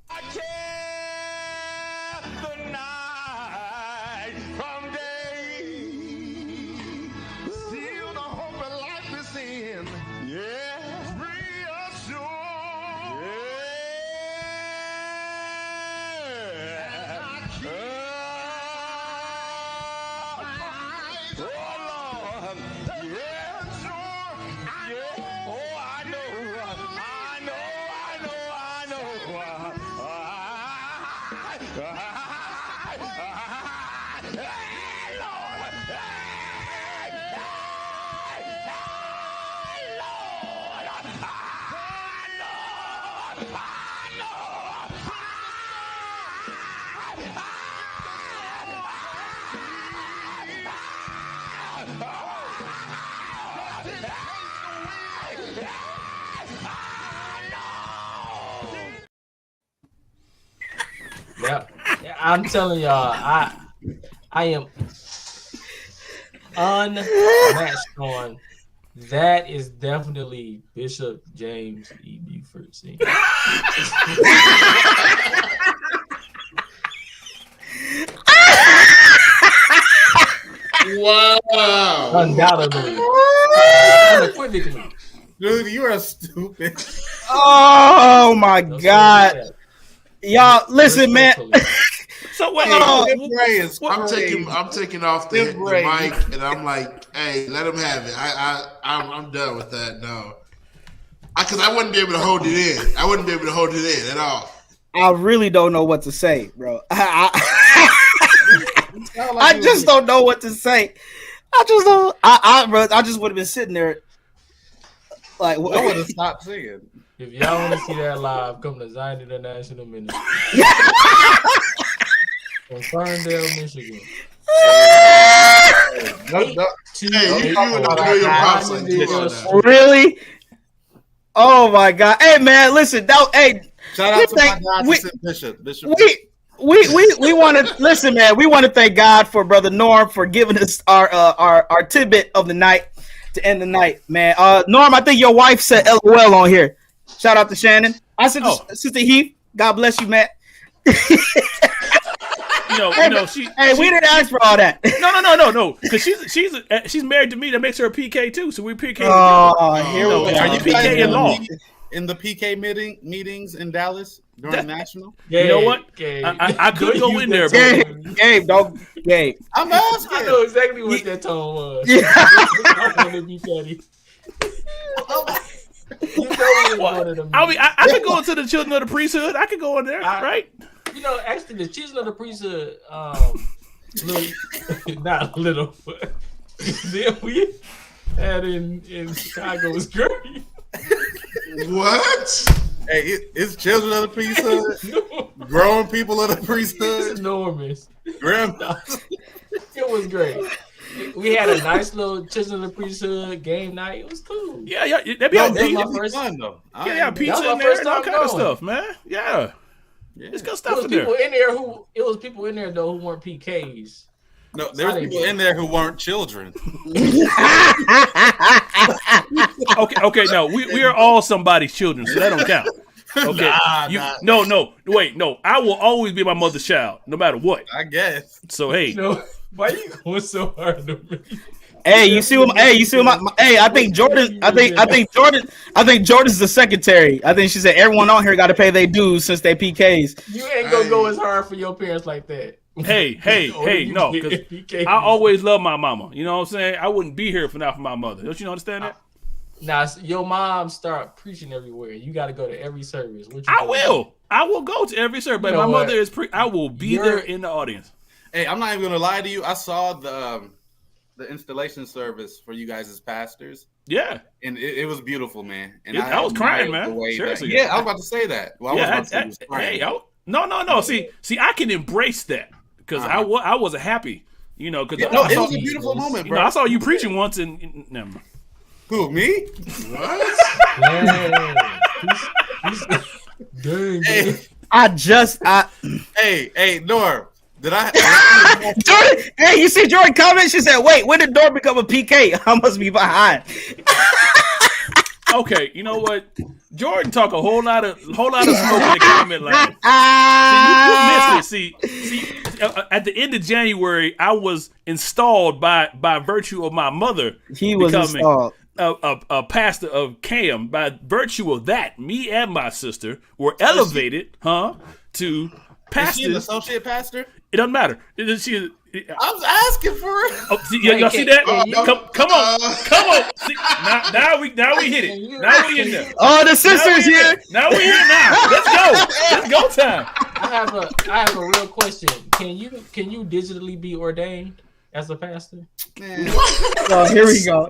I tear the night from day, seal the hope of life is in, yeah, reassure, Yeah, I'm telling y'all, I am unmatched on. That is definitely Bishop James E. Buford Sr. Wow. Undoubtedly. Unequivocally. Dude, you are stupid. Oh my God. Y'all, listen, man. So wait, I'm taking off the mic, and I'm like, hey, let him have it. I'm done with that. No, because I wouldn't be able to hold it in. I wouldn't be able to hold it in at all. I really don't know what to say, bro. I just don't know what to say. I just don't. I just would have been sitting there like, I would have stopped singing. If y'all want to see that live, come to Zion International Ministry in Ferndale, Michigan. Really? Oh my God! Hey man, listen. Hey, shout out to my diocesan bishop. We want to listen, man. We want to thank God for Brother Norm for giving us our tidbit of the night to end the night, man. Norm, I think your wife said LOL on here. Shout out to Shannon. I said Sister Heath. God bless you, man. She we didn't ask for all that. No. Because she's married to me. That makes her a PK too. So we PK. Oh, here we go. Are you PK in law? in the PK meetings in Dallas during national? You know what? Gabe. I could go in there, bro. Gabe, dog. Gabe. I'm asking. I know exactly what that tone was. Yeah. I want to be petty. You know one of them. I mean, I could go into the Children of the Priesthood. I could go in there, right? You know, actually, the Children of the Priesthood, not little, but then we had in Chicago was great. What? Hey, it's children of the priesthood, grown people of the It's priesthood, enormous. grandma. It was great. We had a nice little Children of the Priesthood game night. It was cool. Yeah, that'd be all That's my pizza. first Fun though. Yeah, pizza my in there first and all time kind of going. stuff, man. Yeah. It's good It stuff was in there. people in there who it was people in there though who weren't PKs. No, there's people in there who weren't children. Okay, no, we are all somebody's children, so that don't count. Okay, no. I will always be my mother's child, no matter what. I guess. So hey, You know, why you going so hard to me? Hey, you see what? I think Jordan's the secretary. I think she said everyone on here got to pay their dues since they PKs. You ain't gonna go as hard for your parents like that. Hey, no, because I always love my mama. You know what I'm saying? I wouldn't be here if not for my mother. Don't you understand that? Now your mom start preaching everywhere. You got to go to every service. What you I doing? will go to every service, but You know my what? mother is I will be there in the audience. Hey, I'm not even gonna lie to you. I saw the installation service for you guys as pastors, Yeah. and it was beautiful, man. And I was crying, admired man. the way that- Seriously. yeah, I was about to say that. Well, I was about to say you was crying. No. See, I can embrace that because I wasn't happy, you know, because Yeah, no, it was a beautiful moment, you bro. know, I saw you preaching once and never mind. Who, me? What? Dang, Hey, hey, Norm. Did I? Jordan, hey, you see Jordan comment? She said, "Wait, when did Norm become a PK? I must be behind." Okay, you know what? Jordan talk a whole lot of smoke in the comment line. See, you missed it. See, at the end of January, I was installed by virtue of my mother. He was becoming installed. a pastor of CAM. By virtue of that, me and my sister were elevated, to Is she an pastors. associate pastor? It doesn't matter. I was asking for it. Oh, see, y'all see that? Come on. See, now we hit it. Now we in there. Oh, the sister's here. Now we here now. Let's go time. I have a real question. Can you digitally be ordained as a pastor? Oh, here we go.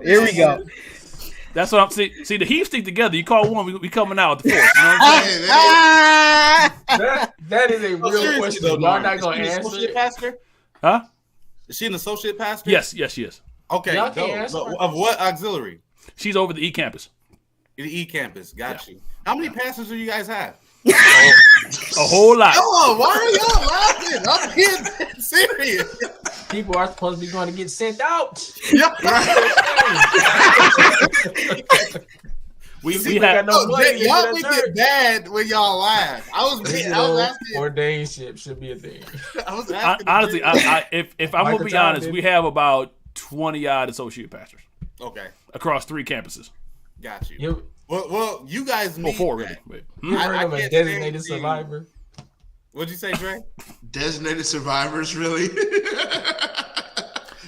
That's what I'm see the heaps stick together. You call one, we coming out with the fourth. You know what I'm saying? That is a real Seriously, question. though, Y'all Norm, not is gonna she an answer associate it. pastor? Huh? Is she an associate pastor? Yes, she is. Okay. Y'all can't dope. answer So, her. of what auxiliary? She's over the E-campus. The E-campus. Got you. How many pastors do you guys have? A whole lot. Oh, why are y'all laughing? I'm being serious. People are supposed to be going to get sent out. We People have got no money to Y'all get make a church. it bad when y'all laugh. I was asking. Ordainship should be a thing. I was asking. honestly, if I'm Michael gonna be John honest, did. we have about 20 odd associate pastors Okay, across 3 campuses. got you. You Well, you guys need 4 really. that. But, heard I of a can't designated stand survivor? What'd you say, Dre? Designated survivors, really?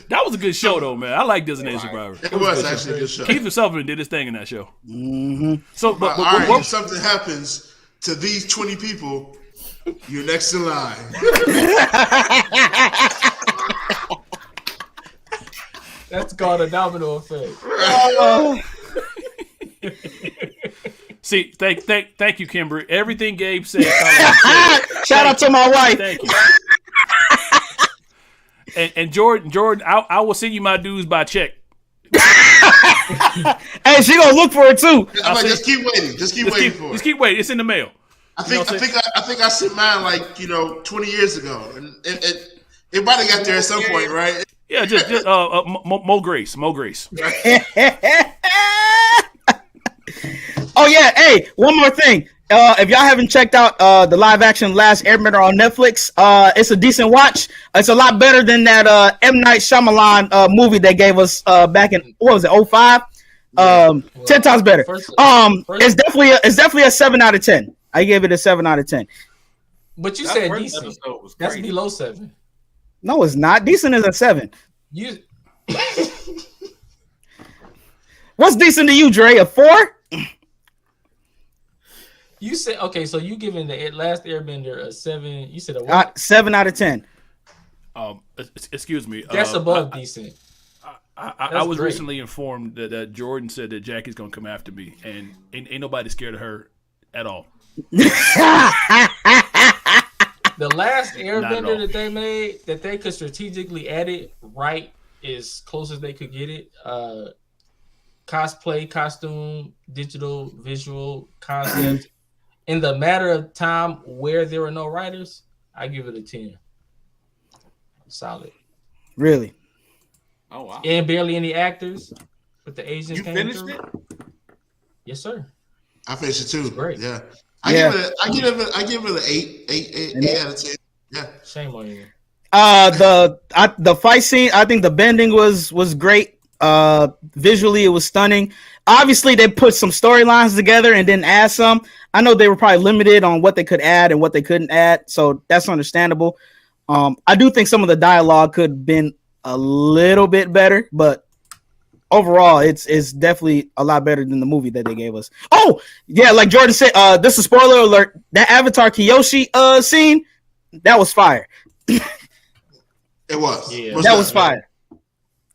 that was a good show though, man. I like Designated Survivor. It was actually a good show. Keith Sutherland did his thing in that show. Mm-hmm. So, But, but all right, what- if something happens to these 20 people, you're next in line. That's called a domino effect. see, thank you, Kimber. Everything Gabe said. Shout out to my wife. Thank you. And Jordan, I will send you my dues by check. Hey, she gonna look for it too. I'm like, just keep waiting. Just keep waiting for Just it. keep waiting. It's in the mail. I think I sent mine like 20 years ago, and it might have got there at some point, right? Yeah, just Mo Grace. Oh yeah, hey, one more thing. If y'all haven't checked out the live action Last Airbender on Netflix, it's a decent watch. It's a lot better than that M. Night Shyamalan movie they gave us back in, what was it, 05? Well, 10 times better. first- It's definitely a 7 out of 10. I gave it a 7 out of 10. But you That said first decent. episode was That's crazy. below 7. No, it's not. Decent is a 7. You What's decent to you, Dre? A 4? you said okay, so you giving the Last Airbender a 7. You said a what? 7 out of 10. Excuse me. That's above decent. I That's was great. recently informed that Jordan said that Jackie's gonna come after me, and ain't nobody scared of her at all. The last Not at Airbender all. that they made, that they could strategically edit right as close as they could get it. Cosplay, costume, digital, visual, concept. In the matter of time where there were no writers, I give it a 10. Solid. Really? Oh wow. And barely any actors, but the Asians You came finished through. it? Yes, sir. I finished it too. Great. Yeah. Yeah. I give it an 8 out of 10. Yeah. Shame on you. The fight scene, I think the bending was great. Visually it was stunning. Obviously they put some storylines together and didn't add some. I know they were probably limited on what they could add and what they couldn't add, so that's understandable. I do think some of the dialogue could have been a little bit better, but overall it's definitely a lot better than the movie that they gave us. Oh yeah, like Jordan said, this is a spoiler alert, that Avatar Kyoshi scene, that was fire. It was. Yeah. Most That was definitely.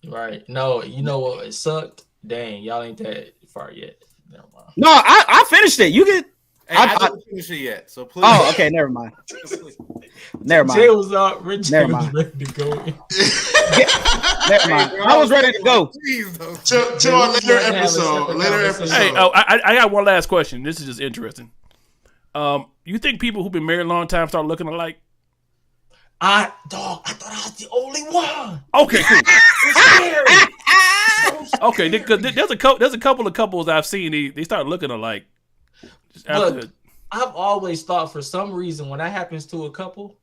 fire. Right. No, you know what? It sucked. Dang, y'all ain't that far yet. Never mind. No, I finished it. You get. Hey, I- I didn't finish it yet, so please. Oh, okay. Never mind. Never Jay mind. was out. Rich Never was mind. ready to go in. Never mind. I was ready to go. Please, though. To our later We're gonna have a episode. separate Later conversation. episode. Hey, I got one last question. This is just interesting. You think people who've been married a long time start looking alike? I thought I was the only one. Okay, cool. It's scary. Okay, there's a couple of couples I've seen. They start looking alike. Just after- Look, I've always thought for some reason when that happens to a couple,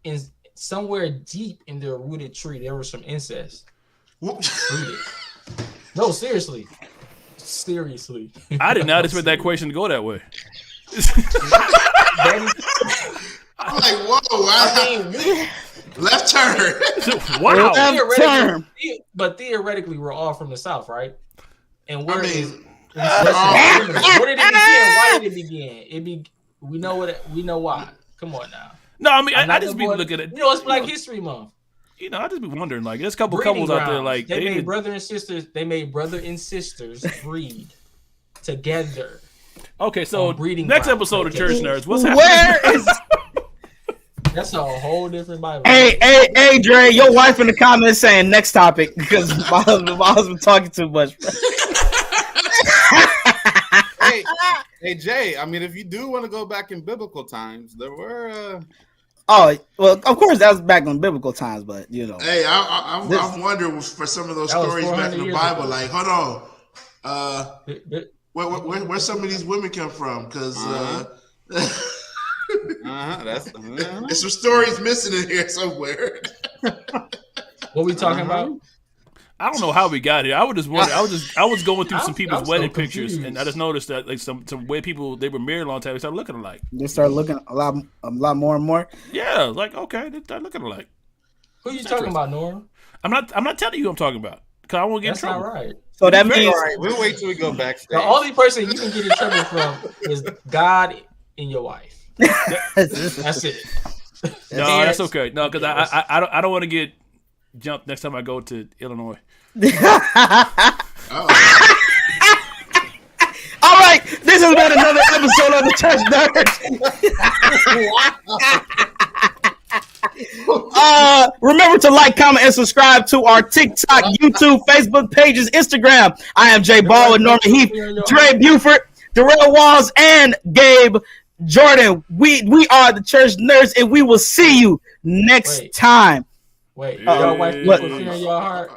in somewhere deep in their rooted tree, there was some incest. Rooted. No, seriously. Seriously. I did not expect that question to go that way. I'm like, whoa, I mean, left turn. Wow. Term. theoretically, we're all from the South, right? And where I is mean, where did it begin? Why did it begin? We know why. Come on now. No, I mean, I'm I not just no be boy- looking at You know, it's Black History Month. You know, I just be wondering, like, there's a couple Breeding couples out there, grounds. like, they made did- brother and sisters. They made brother and sisters breed together. Okay, so on breeding next grounds. episode of Okay. Church Nerds, what's happening? Where is? That's a whole different Bible. Hey, Dre, your wife in the comments saying next topic because my husband talking too much. Hey, Jay. I mean, if you do want to go back in biblical times, there were. Oh, well, of course that was back on biblical times, but you know. Hey, I'm wondering for some of those That was stories back 400 in the years Bible. ago. Like, hold on, Th- where some of these women come from? Because That's. there's some stories missing in here somewhere. What we talking about? I don't know how we got here. I was going through I some was people's so wedding pictures, confused. and I just noticed that like some way people they were married a long time, they started looking alike. They start looking a lot more and more. Yeah, like okay, they start looking alike. Who you talking about, Nora? I'm not telling you who I'm talking about because I won't get in That's not trouble. right. So that All means right, we'll wait till we go backstage. The only person you can get in trouble from is God and your wife. That's it. No, that's okay. No, because I don't want to get jumped next time I go to Illinois. All right, this has been another episode of the Church Nerds. Remember to like, comment, and subscribe to our TikTok, YouTube, Facebook pages, Instagram. I am Jay Ball with Norman Heath, Dre Buford, Darrell Walls, and Gabe Jordan. We are the Church Nerds, and we will see you next Wait. time. Wait, Hey. your wife What? put fear in your heart?